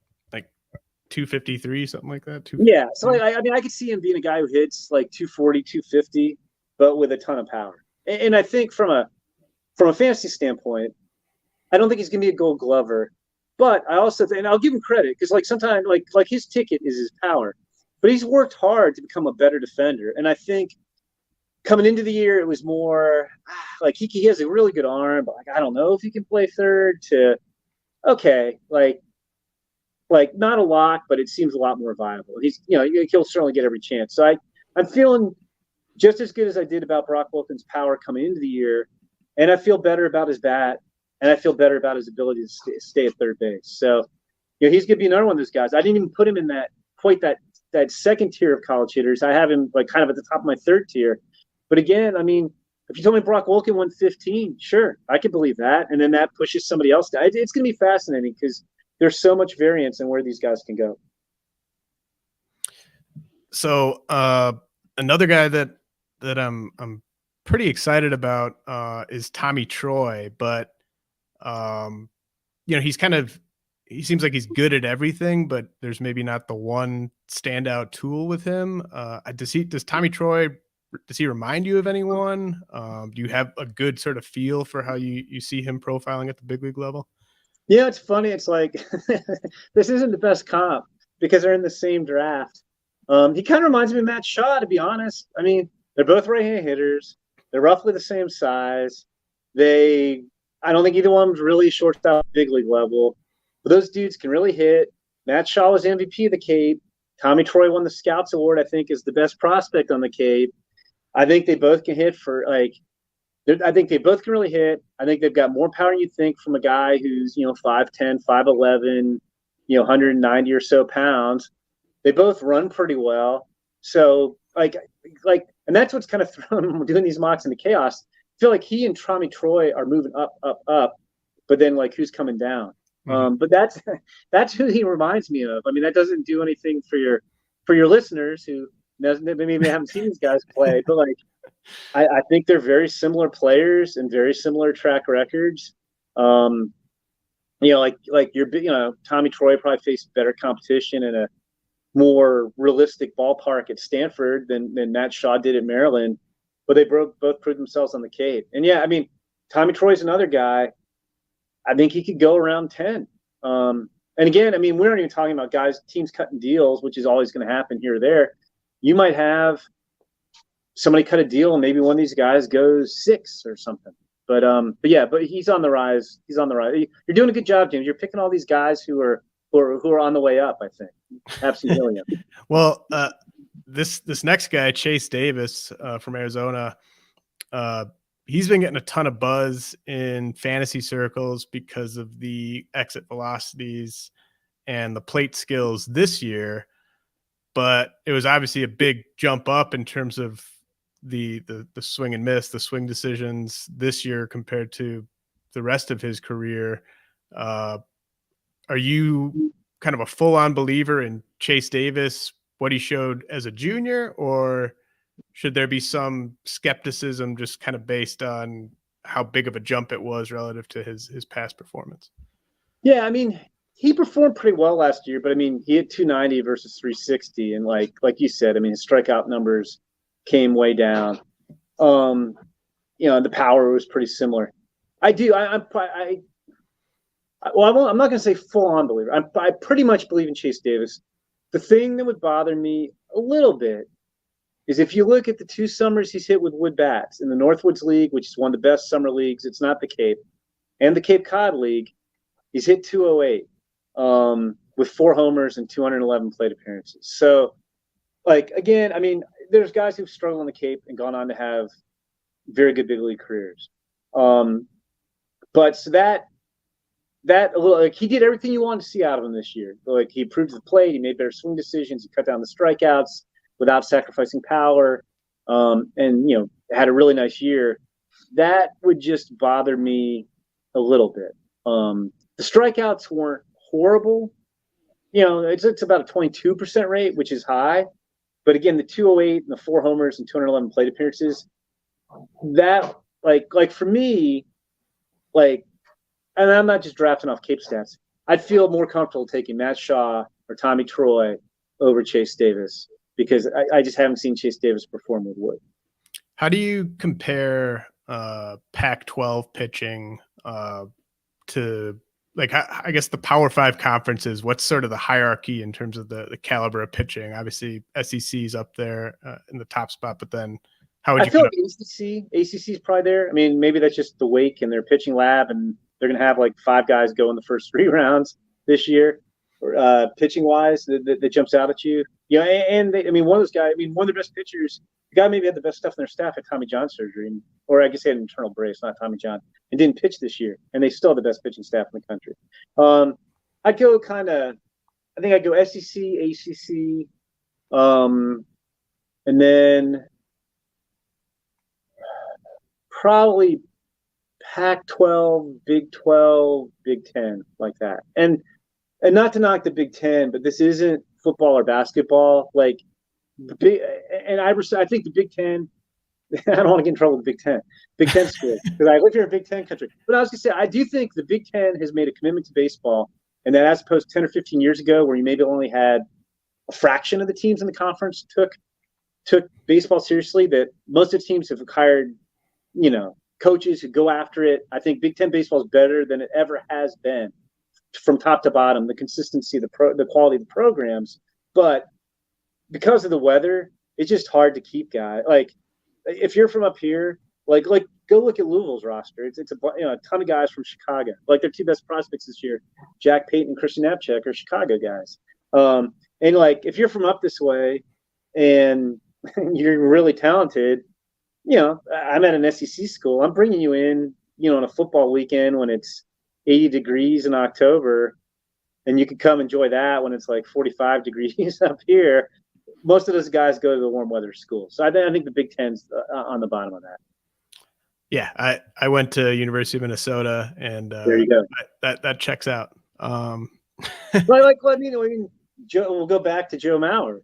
253, something like that? Yeah. So I mean, I could see him being a guy who hits like 240, 250, but with a ton of power. And I think from a fantasy standpoint, I don't think he's going to be a Gold Glover, but I also think, and I'll give him credit, because like sometimes like his ticket is his power, but he's worked hard to become a better defender. And I think coming into the year, it was more like he has a really good arm, but like I don't know if he can play third. To okay, like not a lock, but it seems a lot more viable. He's he'll certainly get every chance. So I'm feeling just as good as I did about Brock Wilken's power coming into the year, and I feel better about his bat, and I feel better about his ability to stay at third base. So he's going to be another one of those guys. I didn't even put him in that second tier of college hitters. I have him like kind of at the top of my third tier. But again, I mean, if you told me Brock Wilken won 15, sure, I could believe that. And then that pushes somebody else down. It's going to be fascinating because there's so much variance in where these guys can go. So another guy that I'm pretty excited about is Tommy Troy, but he seems like he's good at everything, but there's maybe not the one standout tool with him. Does Tommy Troy, does he remind you of anyone? Do you have a good sort of feel for how you see him profiling at the big league level? Yeah, it's funny. It's like this isn't the best comp because they're in the same draft. He kind of reminds me of Matt Shaw, to be honest. I mean, they're both right-hand hitters. They're roughly the same size. I don't think either one was really shortstop big league level. But those dudes can really hit. Matt Shaw was MVP of the Cape. Tommy Troy won the Scouts Award, I think, is the best prospect on the Cape. I think they both can hit I think they both can really hit. I think they've got more power than you think from a guy who's, 5'10", 5'11", 190 or so pounds. They both run pretty well. So, and that's what's kind of thrown doing these mocks into chaos. I feel like he and Tommy Troy are moving up, but then who's coming down? Mm-hmm. But that's who he reminds me of. I mean, that doesn't do anything for your listeners who maybe haven't seen these guys play, but I think they're very similar players and very similar track records. Tommy Troy probably faced better competition in a more realistic ballpark at Stanford than Matt Shaw did at Maryland, but they both proved themselves on the Cape. And yeah, I mean, Tommy Troy's another guy. I think he could go around 10. And again, I mean, we're not even talking about teams cutting deals, which is always going to happen here or there. You might have somebody cut a deal and maybe one of these guys goes 6 or something. But he's on the rise. He's on the rise. You're doing a good job, James. You're picking all these guys who are on the way up, I think. Absolutely. Well, this next guy, Chase Davis from Arizona, he's been getting a ton of buzz in fantasy circles because of the exit velocities and the plate skills this year. But it was obviously a big jump up in terms of the swing and miss, the swing decisions this year compared to the rest of his career. Are you kind of a full-on believer in Chase Davis, what he showed as a junior, or should there be some skepticism just kind of based on how big of a jump it was relative to his past performance? Yeah, I mean, he performed pretty well last year, but I mean, he hit 290 versus 360, and like you said, I mean, his strikeout numbers came way down. The power was pretty similar. I'm not going to say full-on believer. I pretty much believe in Chase Davis. The thing that would bother me a little bit is if you look at the 2 summers he's hit with wood bats in the Northwoods League, which is one of the best summer leagues. It's not the Cape, and the Cape Cod League, he's hit 208 with 4 homers and 211 plate appearances. So, again, I mean, there's guys who've struggled on the Cape and gone on to have, very good big league careers. But so that like he did everything you wanted to see out of him this year. Like he improved the plate, he made better swing decisions, he cut down the strikeouts without sacrificing power, and had a really nice year. That would just bother me a little bit. The strikeouts weren't horrible. It's about a 22% rate, which is high. But again, the 208 and the 4 homers and 211 plate appearances, that like for me, and I'm not just drafting off Cape stats, I'd feel more comfortable taking Matt Shaw or Tommy Troy over Chase Davis because I just haven't seen Chase Davis perform with Wood. How do you compare Pac-12 pitching to, like, I guess the Power 5 conferences? What's sort of the hierarchy in terms of the caliber of pitching? Obviously, SEC's up there in the top spot, but then how would you? I feel like ACC is probably there. I mean, maybe that's just the Wake and their pitching lab, and they're going to have like 5 guys go in the first 3 rounds this year, pitching wise. That jumps out at you. And one of those guys. I mean, one of the best pitchers. The guy maybe had the best stuff in their staff, had Tommy John surgery, or I guess he had an internal brace, not Tommy John, and didn't pitch this year. And they still have the best pitching staff in the country. I'd go I think I'd go SEC, ACC, and then probably Pac-12, Big 12, Big 10, like that. And not to knock the Big 10, but this isn't football or basketball. Like, I think the Big 10, I don't want to get in trouble with the Big 10. Big 10 schools, because I live here in Big 10 country. But I was going to say, I do think the Big 10 has made a commitment to baseball, and that as opposed to 10 or 15 years ago, where you maybe only had a fraction of the teams in the conference took baseball seriously, that most of the teams have hired, coaches who go after it. I think Big 10 baseball is better than it ever has been from top to bottom, the consistency, the quality of the programs. But because of the weather, it's just hard to keep guys. Like, if you're from up here, like go look at Louisville's roster. It's a ton of guys from Chicago. Like, their 2 best prospects this year, Jack Payton and Christian Knapczyk, are Chicago guys. And like, if you're from up this way and you're really talented, I'm at an SEC school. I'm bringing you in, on a football weekend when it's 80 degrees in October, and you can come enjoy that when it's like 45 degrees up here. Most of those guys go to the warm weather school. So I think the Big Ten's on the bottom of that. Yeah, I went to University of Minnesota, and there you go. That checks out. We'll go back to Joe Mauer.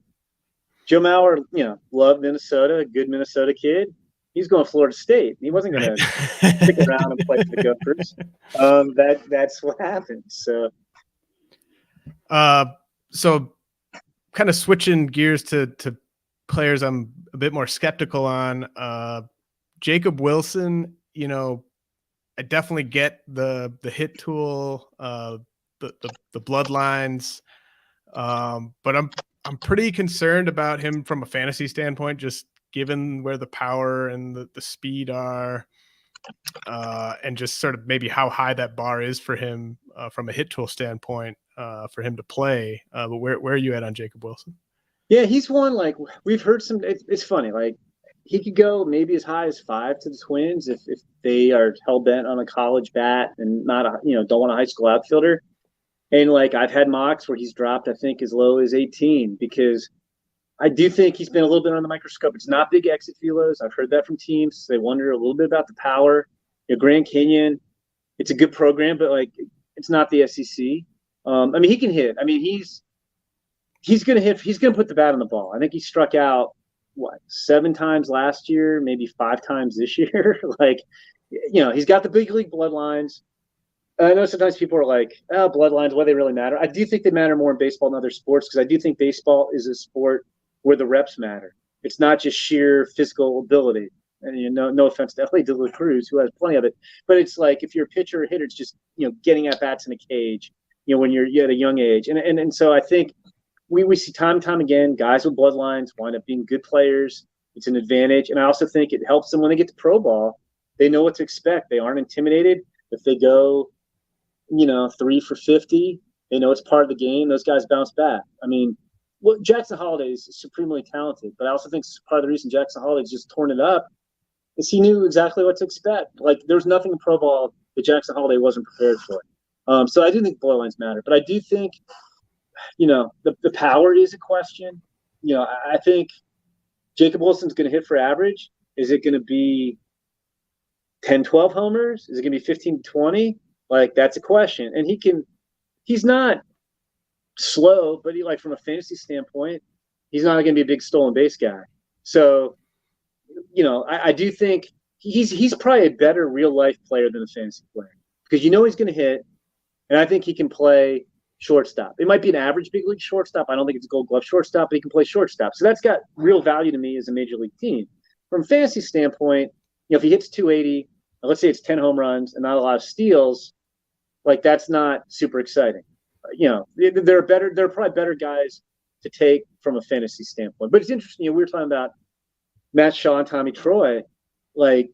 Joe Mauer, loved Minnesota, good Minnesota kid. He's going to Florida State. He wasn't going to stick around and play for the Gophers. That's what happened. So kind of switching gears to players I'm a bit more skeptical on. Jacob Wilson, I definitely get the hit tool, the bloodlines, but I'm pretty concerned about him from a fantasy standpoint, just given where the power and the speed are, and just sort of maybe how high that bar is for him from a hit tool standpoint for him to play. But where are you at on Jacob Wilson? Yeah, he's one, like, we've heard it's funny, like, he could go maybe as high as 5 to the Twins if they are hell-bent on a college bat and not don't want a high school outfielder. And like, I've had mocks where he's dropped, I think, as low as 18, because I do think he's been a little bit on the microscope. It's not big exit velos. I've heard that from teams. They wonder a little bit about the power. Grand Canyon, it's a good program, but like, it's not the SEC. He can hit. He's going to hit. He's going to put the bat on the ball. I think he struck out 7 times last year, maybe 5 times this year. He's got the big league bloodlines. I know sometimes people are like, "Oh, bloodlines, why they really matter?" I do think they matter more in baseball than other sports, because I do think baseball is a sport where the reps matter. It's not just sheer physical ability. And no offense to Ellie De La Cruz, who has plenty of it, but it's like, if you're a pitcher or hitter, it's just getting at bats in a cage. When you're at a young age, and so I think we see time and time again guys with bloodlines wind up being good players. It's an advantage, and I also think it helps them when they get to pro ball. They know what to expect. They aren't intimidated if they go 3 for 50. They know it's part of the game. Those guys bounce back. Jackson Holliday is supremely talented, but I also think part of the reason Jackson Holliday's just torn it up is he knew exactly what to expect. Like, there's nothing in pro ball that Jackson Holiday wasn't prepared for. So I do think borderlines matter, but I do think, the power is a question. I think Jacob Wilson's going to hit for average. Is it going to be 10, 12 homers? Is it going to be 15, 20? Like, that's a question. And he's not slow, but from a fantasy standpoint, he's not going to be a big stolen base guy. So, I do think he's probably a better real life player than a fantasy player because he's going to hit, and I think he can play shortstop. It might be an average big league shortstop. I don't think it's a Gold Glove shortstop, but he can play shortstop. So that's got real value to me as a major league team. From a fantasy standpoint, if he hits 280, let's say it's 10 home runs and not a lot of steals, that's not super exciting. There are probably better guys to take from a fantasy standpoint. But it's interesting. We were talking about Matt Shaw and Tommy Troy. I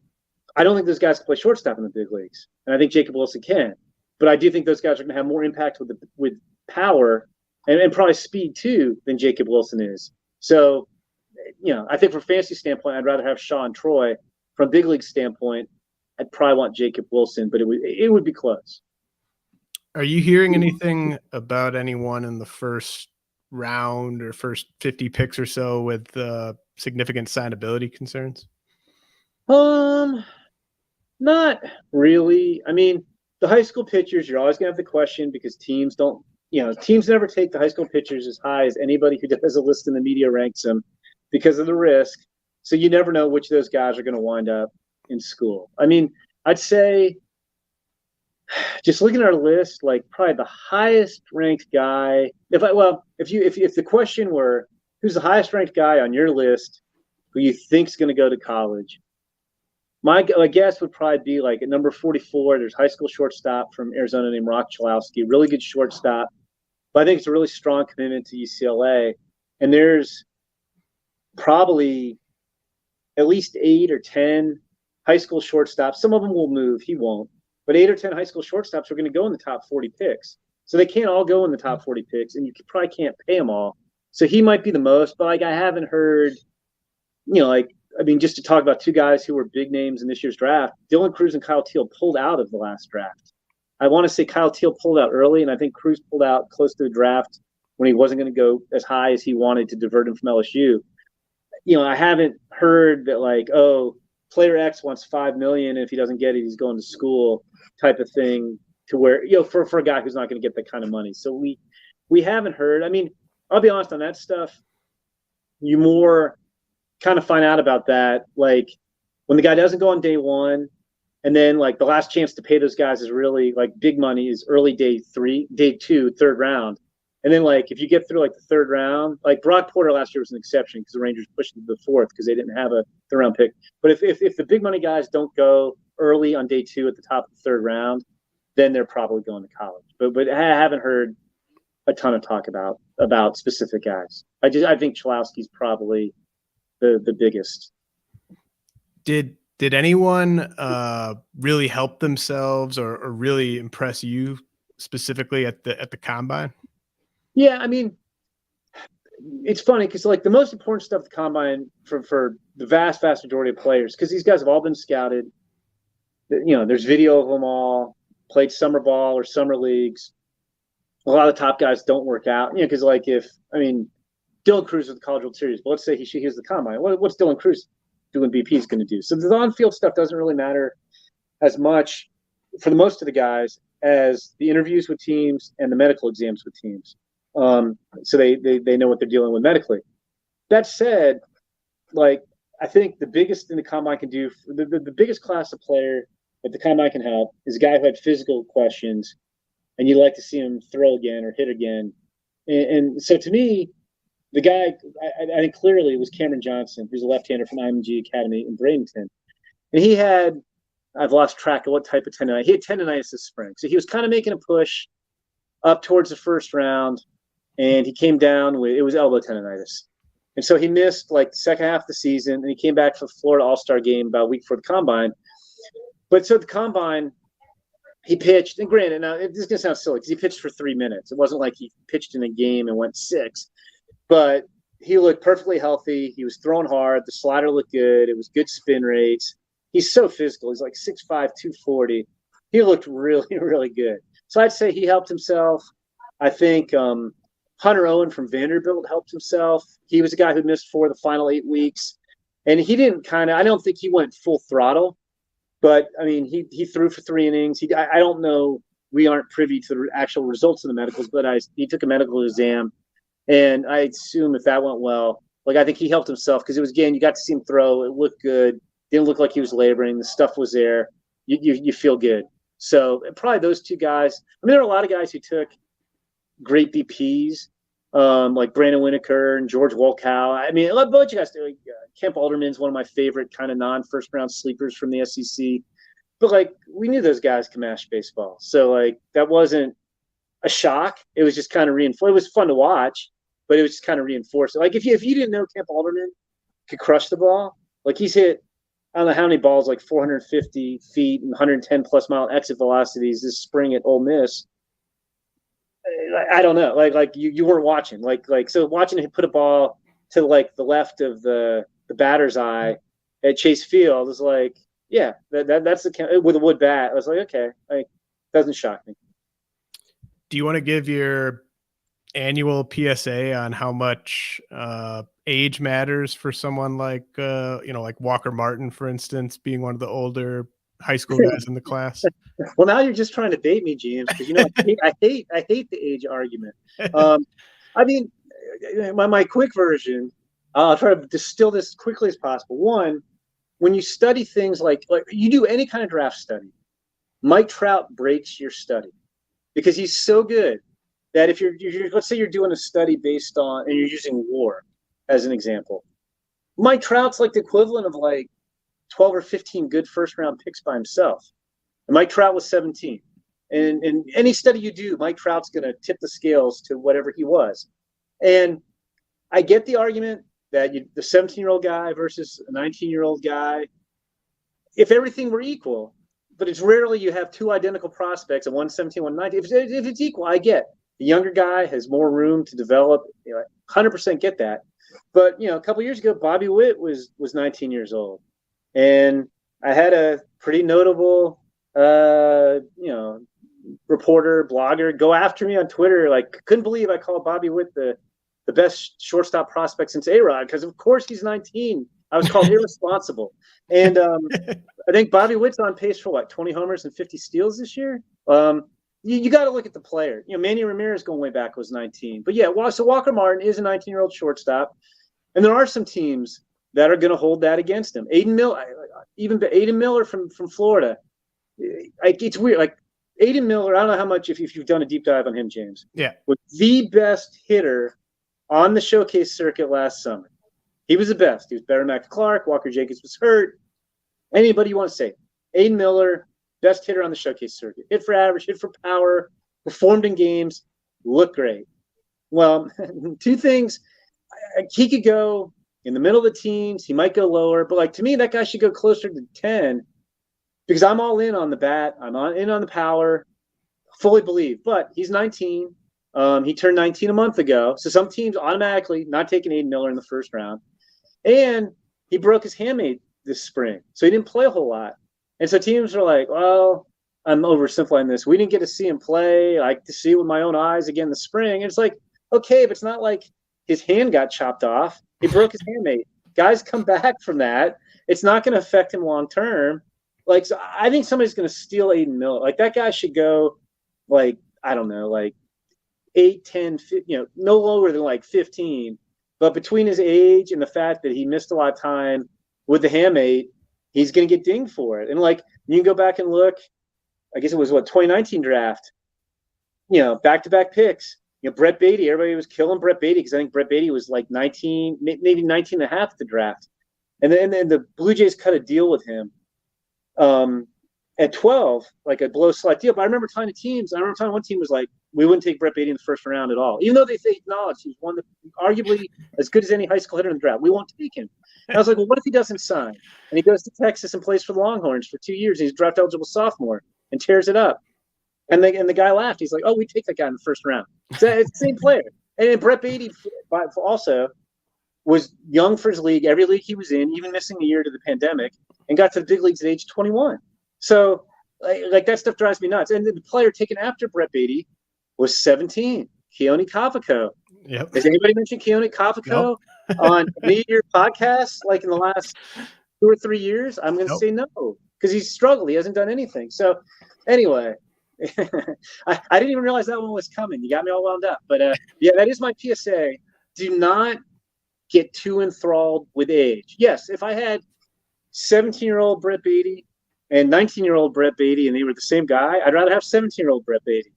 don't think those guys can play shortstop in the big leagues, and I think Jacob Wilson can. But I do think those guys are going to have more impact with power and probably speed too than Jacob Wilson is. So, I think from a fantasy standpoint, I'd rather have Shaw and Troy. From a big league standpoint, I'd probably want Jacob Wilson, but it would be close. Are you hearing anything about anyone in the first round or first 50 picks or so with significant signability concerns? Not really. I mean, the high school pitchers, you're always going to have the question because teams never take the high school pitchers as high as anybody who does a list in the media ranks them because of the risk. So you never know which of those guys are going to wind up in school. I mean, I'd say just looking at our list, probably the highest ranked guy. If the question were who's the highest ranked guy on your list who you think's going to go to college, my guess would probably be at number 44. There's high school shortstop from Arizona named Rock Chalowski, really good shortstop. But I think it's a really strong commitment to UCLA. And there's probably at least 8 or 10 high school shortstops. Some of them will move. He won't. But 8 or 10 high school shortstops are going to go in the top 40 picks. So they can't all go in the top 40 picks, and you probably can't pay them all. So he might be the most. But I haven't heard, just to talk about two guys who were big names in this year's draft, Dylan Cruz and Kyle Teal pulled out of the last draft. I want to say Kyle Teal pulled out early, and I think Cruz pulled out close to the draft when he wasn't going to go as high as he wanted to divert him from LSU. I haven't heard that player X wants $5 million, and if he doesn't get it, he's going to school type of thing to where, for a guy who's not going to get that kind of money. So we haven't heard. I mean, I'll be honest on that stuff. You more kind of find out about that when the guy doesn't go on day one, and then the last chance to pay those guys is really big money is early day 2, third round. And then if you get through the third round, Brock Porter last year was an exception because the Rangers pushed him to the fourth because they didn't have a third round pick. But if the big money guys don't go early on day 2 at the top of the third round, then they're probably going to college. But I haven't heard a ton of talk about specific guys. I think Chalowski's probably the biggest. Did anyone really help themselves or really impress you specifically at the combine? Yeah, I mean, it's funny because the most important stuff at the combine for the vast majority of players, because these guys have all been scouted. There's video of them all, played summer ball or summer leagues. A lot of the top guys don't work out, because Dylan Cruz with the College World Series, but let's say he hears the combine. What's Dylan Cruz doing BP is going to do? So the on-field stuff doesn't really matter as much for the most of the guys as the interviews with teams and the medical exams with teams. So they know what they're dealing with medically. That said, I think the biggest thing the combine can do, the biggest class of player that the combine can help is a guy who had physical questions, and you'd like to see him throw again or hit again. And so to me, the guy, I think clearly it was Cameron Johnson, who's a left-hander from IMG Academy in Bradenton. And he had, I've lost track of what type of tendonitis. He had tendonitis this spring. So he was kind of making a push up towards the first round, and he came down with, it was elbow tendonitis. And so he missed the second half of the season, and he came back for the Florida All-Star game about a week before the combine. But so at the combine, he pitched, and granted, now this is going to sound silly because he pitched for 3 minutes. It wasn't like he pitched in a game and went 6. But he looked perfectly healthy. He was throwing hard. The slider looked good. It was good spin rates. he's so physical. He's like 6'5", 240. He looked really, really good. So I'd say he helped himself. I think Hunter Owen from Vanderbilt helped himself. He was a guy who missed 4 of the final 8 weeks. And he didn't I don't think he went full throttle. But, I mean, he threw for 3 innings. I don't know. We aren't privy to the actual results of the medicals, but he took a medical exam. And I assume if that went well, like I think he helped himself because it was, again, you got to see him throw. It looked good. Didn't look like he was laboring. The stuff was there. You feel good. So probably those 2 guys. I mean, there are a lot of guys who took great BPs, like Brandon Winokur and George Walcott. I mean, a bunch of guys do. Kemp Alderman's one of my favorite kind of non-first round sleepers from the SEC. But like we knew those guys could mash baseball, so like that wasn't a shock. It was just kind of reinforced. It was fun to watch, but it was just kind of reinforced. Like if you didn't know Kemp Alderman could crush the ball, like he's hit I don't know how many balls, like 450 feet and 110 plus mile exit velocities this spring at Ole Miss. I don't know. Like you weren't watching. Like so watching him put a ball to like the left of the batter's eye at Chase Field was like, yeah, that's the with a wood bat. I was like, okay, like doesn't shock me. Do you want to give your annual PSA on how much age matters for someone like like Walker Martin, for instance, being one of the older high school guys in the class? Well, now you're just trying to bait me, James, because I hate the age argument. I mean, my quick version. I'll try to distill this as quickly as possible. One, when you study things like you do any kind of draft study, Mike Trout breaks your study because he's so good that if you're let's say you're doing a study based on and you're using WAR as an example, Mike Trout's like the equivalent of like 12 or 15 good first round picks by himself. And Mike Trout was 17. And in any study you do, Mike Trout's going to tip the scales to whatever he was. And I get the argument that the 17-year-old guy versus a 19-year-old guy, if everything were equal, but it's rarely you have 2 identical prospects and one 17, one 19. If it's equal, I get the younger guy has more room to develop. 100% get that. But a couple of years ago, Bobby Witt was 19 years old, and I had a pretty notable, reporter, blogger go after me on Twitter. Like, couldn't believe I called Bobby Witt the best shortstop prospect since A-Rod, because of course he's 19. I was called irresponsible. And I think Bobby Witt's on pace for 20 homers and 50 steals this year. You got to look at the player. Manny Ramirez going way back was 19. But yeah, so Walker Martin is a 19-year-old shortstop. And there are some teams that are going to hold that against him. Aiden Miller from Florida. It's weird. Like Aiden Miller, I don't know how much if you've done a deep dive on him, James. Yeah. Was the best hitter on the showcase circuit last summer. He was the best. He was better than Mac Clark. Walker Jenkins was hurt. Anybody you want to say. Aiden Miller, best hitter on the showcase circuit. Hit for average, hit for power, performed in games, looked great. Well, 2 things. He could go in the middle of the teens. He might go lower. But, to me, that guy should go closer to 10 because I'm all in on the bat. I'm in on the power. Fully believe. But he's 19. He turned 19 a month ago. So some teams automatically not taking Aiden Miller in the first round. And he broke his hamate this spring. So he didn't play a whole lot. And so teams are like, well, I'm oversimplifying this. We didn't get to see him play, to see it with my own eyes again this spring. And it's like, okay, but it's not like his hand got chopped off. He broke his hamate. Guys come back from that. It's not going to affect him long term. So I think somebody's going to steal Aiden Miller. That guy should go, I don't know, 8, 10, 15, no lower than 15. But between his age and the fact that he missed a lot of time with the hamate, he's going to get dinged for it. And you can go back and look, I guess it was 2019 draft, back-to-back picks. Brett Beatty, everybody was killing Brett Beatty because I think Brett Beatty was 19, maybe 19 and a half at the draft. And then the Blue Jays cut a deal with him at 12, a below select deal. But I remember telling one team was we wouldn't take Brett Beatty in the first round at all, even though they acknowledged he was one that arguably as good as any high school hitter in the draft. We won't take him. And I was like, well, what if he doesn't sign? And he goes to Texas and plays for the Longhorns for 2 years. And he's a draft eligible sophomore and tears it up. And the guy laughed. He's like, oh, we take that guy in the first round. So it's the same player. And Brett Beatty also was young for his league, every league he was in, even missing a year to the pandemic. and got to the big leagues at age 21. So like that stuff drives me nuts. And the player taken after Brett Beatty was 17, Keone Kavako. Yep. Has anybody mentioned Keone Kavako on any of your podcasts like in the last 2 or 3 years? I'm going to say no, because he's struggled. He hasn't done anything. So anyway, I didn't even realize that one was coming. You got me all wound up. But yeah, that is my PSA. Do not get too enthralled with age. Yes, if I had 17-year-old Brett Beatty and 19-year-old Brett Beatty and they were the same guy, I'd rather have 17-year-old Brett Beatty.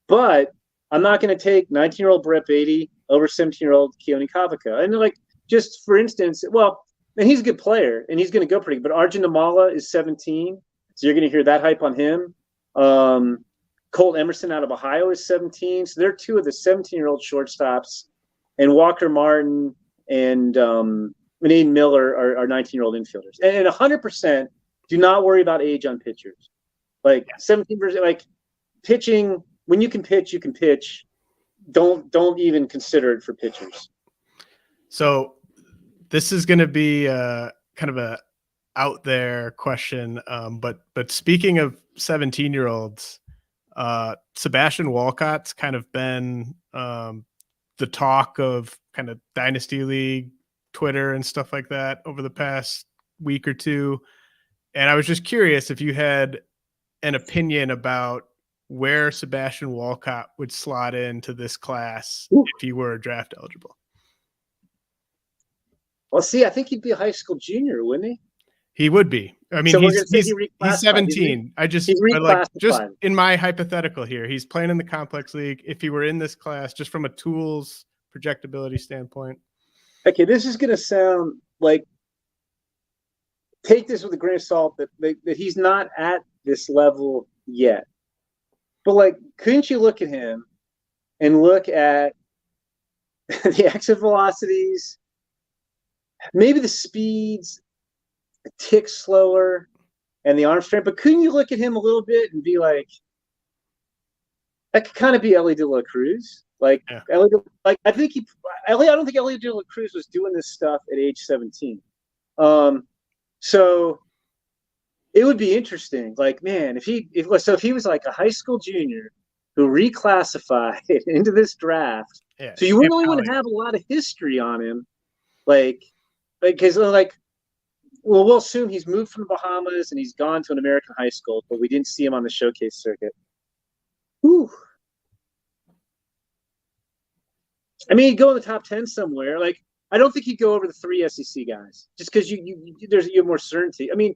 But I'm not going to take 19-year-old Brett Beatty over 17-year-old Keone Kavako. And like, just for instance, well, and he's a good player and he's going to go pretty, but Arjun Namala is 17. So you're going to hear that hype on him. Colt Emerson out of Ohio is 17. So they're two of the 17-year-old shortstops, and Walker Martin and Aiden Miller are 19-year-old infielders. And 100%, do not worry about age on pitchers. Like 17%, like pitching, when you can pitch, you can pitch. Don't even consider it for pitchers. So this is going to be kind of a out there question. But speaking of 17-year-olds, Sebastian Walcott's kind of been the talk of kind of Dynasty League, Twitter and stuff like that over the past week or two. And I was just curious if you had an opinion about where Sebastian Walcott would slot into this class if he were draft eligible. Well, see, I think he'd be a high school junior, wouldn't he? He would be. I mean, so he's 17. Just in my hypothetical here, he's playing in the complex league. If he were in this class, just from a tools projectability standpoint. Okay, this is going to sound like, take this with a grain of salt, that he's not at this level yet. But like, couldn't you look at him and look at the exit velocities, maybe the speeds a tick slower, and the arm strength? But couldn't you look at him a little bit and be like, that could kind of be Ellie De La Cruz? Like, yeah. I don't think Ellie De La Cruz was doing this stuff at age 17. So it would be interesting. Like, man, if he was like a high school junior who reclassified into this draft, so you really wouldn't have a lot of history on him, because we'll assume he's moved from the Bahamas and he's gone to an American high school, but we didn't see him on the showcase circuit. Whew. I mean, he'd go in the top 10 somewhere. Like, I don't think he'd go over the 3 SEC guys, just because you have more certainty. I mean,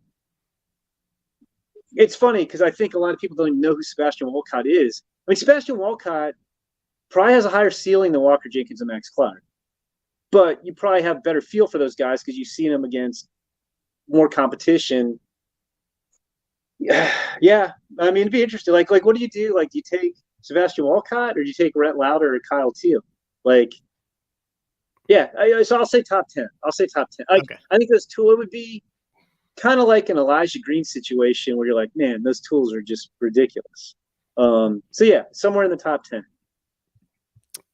it's funny because I think a lot of people don't even know who Sebastian Walcott is. I mean, Sebastian Walcott probably has a higher ceiling than Walker Jenkins and Max Clark, but you probably have a better feel for those guys because you've seen them against more competition. Yeah. I mean, it'd be interesting. Like, what do you do? Like, do you take Sebastian Walcott or do you take Rhett Lowder or Kyle Teal? Like, yeah. So I'll say top 10. Okay. I think those two, it would be kind of like an Elijah Green situation where you're like, man, those tools are just ridiculous. So yeah, somewhere in the top 10.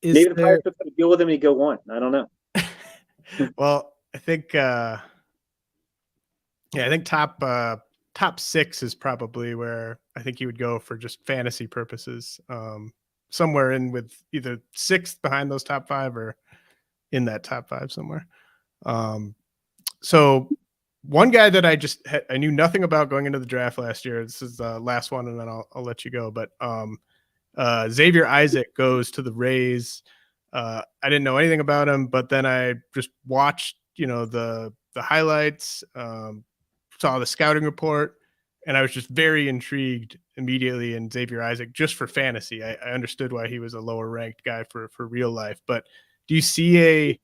Maybe the Pirates would deal with him and he'd go 1. I don't know. Well, I think top 6 is probably where I think you would go for just fantasy purposes. Somewhere in with either 6th behind those top 5 or in that top 5 somewhere. So one guy that I knew nothing about going into the draft last year. This is the last one, and then I'll let you go. But Xavier Isaac goes to the Rays. I didn't know anything about him, but then I just watched, the highlights, saw the scouting report, and I was just very intrigued immediately in Xavier Isaac just for fantasy. I understood why he was a lower ranked guy for real life. But do you see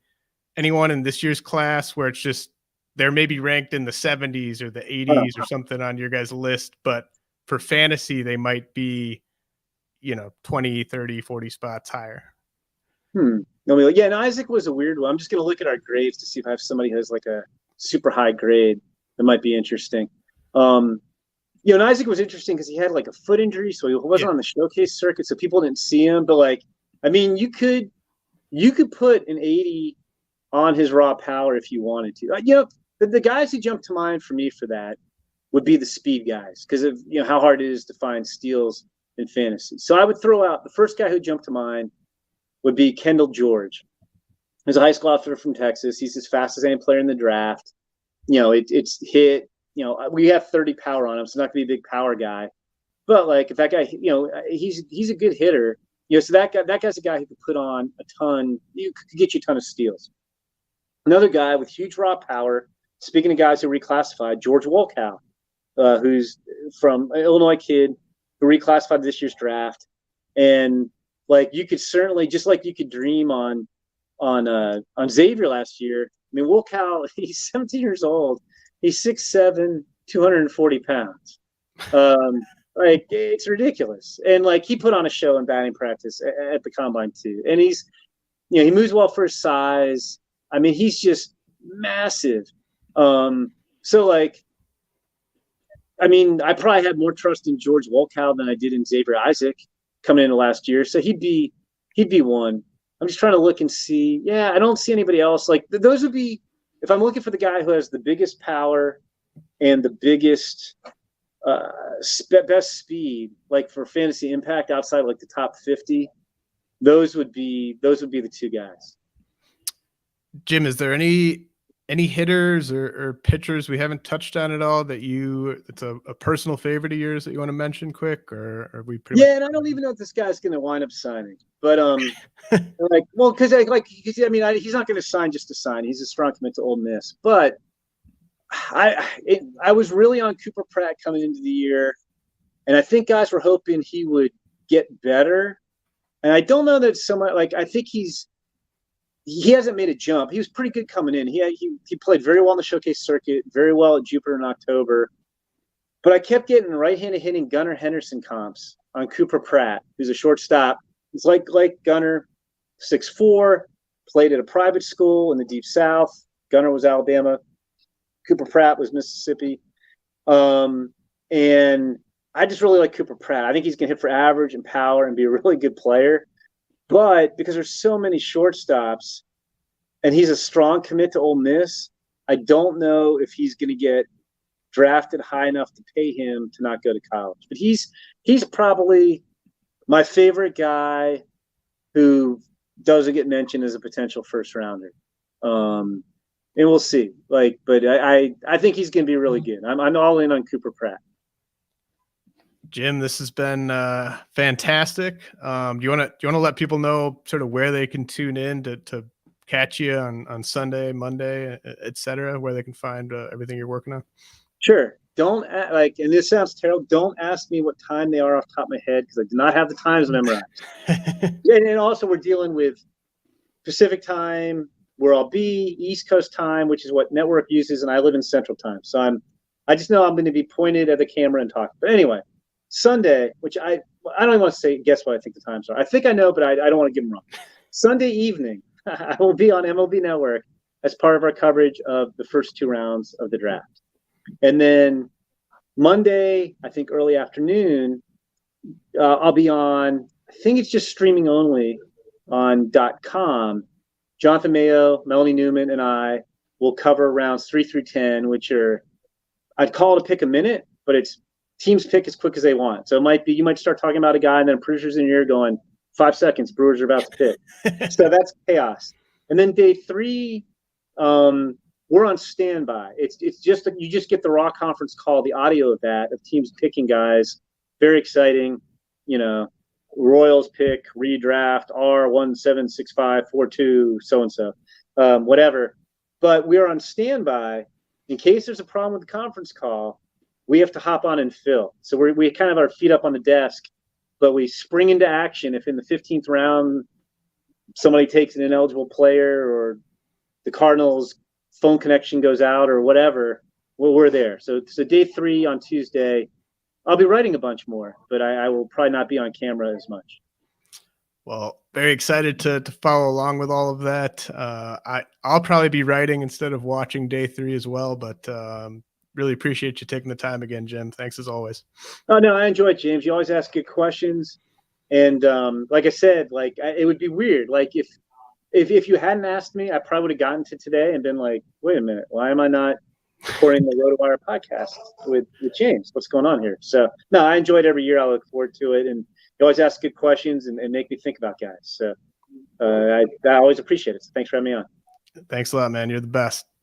anyone in this year's class where it's just they're maybe ranked in the 70s or the 80s or something on your guys' list, but for fantasy, they might be, 20, 30, 40 spots higher? Yeah, and Isaac was a weird one. I'm just going to look at our grades to see if I have somebody who has like a super high grade that might be interesting. And Isaac was interesting because he had like a foot injury, so he wasn't on the showcase circuit, so people didn't see him. But like, I mean, you could put an 80 on his raw power if you wanted to. The the guys who jump to mind for me for that would be the speed guys because of how hard it is to find steals in fantasy. So I would throw out the first guy who jumped to mind would be Kendall George. He's a high school outfielder from Texas. He's as fast as any player in the draft. It's hit. We have 30 power on him, so not going to be a big power guy. But like if that guy, he's a good hitter. So that guy's a guy who could put on a ton. You could get you a ton of steals. Another guy with huge raw power. Speaking of guys who reclassified, George Walcott, who's from an Illinois kid who reclassified this year's draft, and like you could certainly just like you could dream on Xavier last year. I mean, Walcott, he's 17 years old. He's 6'7", 240 pounds. Like it's ridiculous. And like he put on a show in batting practice at the combine too. And he's, he moves well for his size. I mean, he's just massive. So like, I mean, I probably had more trust in George Walcott than I did in Xavier Isaac coming into last year. So he'd be one. I'm just trying to look and see. Yeah, I don't see anybody else. Like those would be, if I'm looking for the guy who has the biggest power and the biggest best speed, like for fantasy impact outside like the top 50, those would be the two guys. Jim, is there any hitters or pitchers we haven't touched on at all that it's a personal favorite of yours that you want to mention quick, or are we pretty and I don't even know if this guy's going to wind up signing, but because I mean he's not going to sign just to sign. He's a strong commit to Ole Miss, but I was really on Cooper Pratt coming into the year, and I think guys were hoping he would get better, and I don't know that so much. Like I think he hasn't made a jump. He was pretty good coming in. He played very well in the showcase circuit, very well at Jupiter in October. But I kept getting right-handed hitting Gunnar Henderson comps on Cooper Pratt, who's a shortstop. He's like Gunnar, 6'4", played at a private school in the Deep South. Gunnar was Alabama. Cooper Pratt was Mississippi. And I just really like Cooper Pratt. I think he's going to hit for average and power and be a really good player. But because there's so many shortstops and he's a strong commit to Ole Miss, I don't know if he's going to get drafted high enough to pay him to not go to college. But he's probably my favorite guy who doesn't get mentioned as a potential first rounder. And we'll see. But I think he's going to be really good. I'm all in on Cooper Pratt. Jim, this has been fantastic. Do you want to let people know sort of where they can tune in to catch you on Sunday, Monday, et cetera, where they can find everything you're working on? Sure. Don't and this sounds terrible. Don't ask me what time they are off the top of my head because I do not have the times memorized. And also we're dealing with Pacific time, where I'll be, East Coast time, which is what network uses, and I live in Central time. So I just know I'm going to be pointed at the camera and talking. But anyway, Sunday, which I don't even want to guess what I think the times are. I think I know, but I don't want to get them wrong. Sunday evening, I will be on MLB Network as part of our coverage of the first two rounds of the draft. And then Monday, I think early afternoon, I'll be on, I think it's just streaming only on .com. Jonathan Mayo, Melanie Newman, and I will cover rounds 3 through 10, which are, I'd call it a pick a minute, but it's teams pick as quick as they want. So you might start talking about a guy and then a producer's in your ear going, 5 seconds, Brewers are about to pick. So that's chaos. And then day 3, we're on standby. It's just you just get the raw conference call, the audio of that, of teams picking guys. Very exciting. Royals pick, redraft, R176542, so-and-so, whatever. But we're on standby in case there's a problem with the conference call. We have to hop on and fill. So we kind of have our feet up on the desk, but we spring into action if in the 15th round somebody takes an ineligible player or the Cardinals' phone connection goes out or whatever. Well, we're there. So day 3 on Tuesday, I'll be writing a bunch more, but I will probably not be on camera as much. Well, very excited to follow along with all of that. I'll probably be writing instead of watching day 3 as well, but really appreciate you taking the time again, Jim. Thanks as always. Oh, no, I enjoy it, James. You always ask good questions. And like I said, it would be weird. Like if you hadn't asked me, I probably would have gotten to today and been like, wait a minute, why am I not recording the RotoWire podcast with James. What's going on here? So, no, I enjoy it every year. I look forward to it. And you always ask good questions and make me think about guys. So I always appreciate it. So thanks for having me on. Thanks a lot, man. You're the best.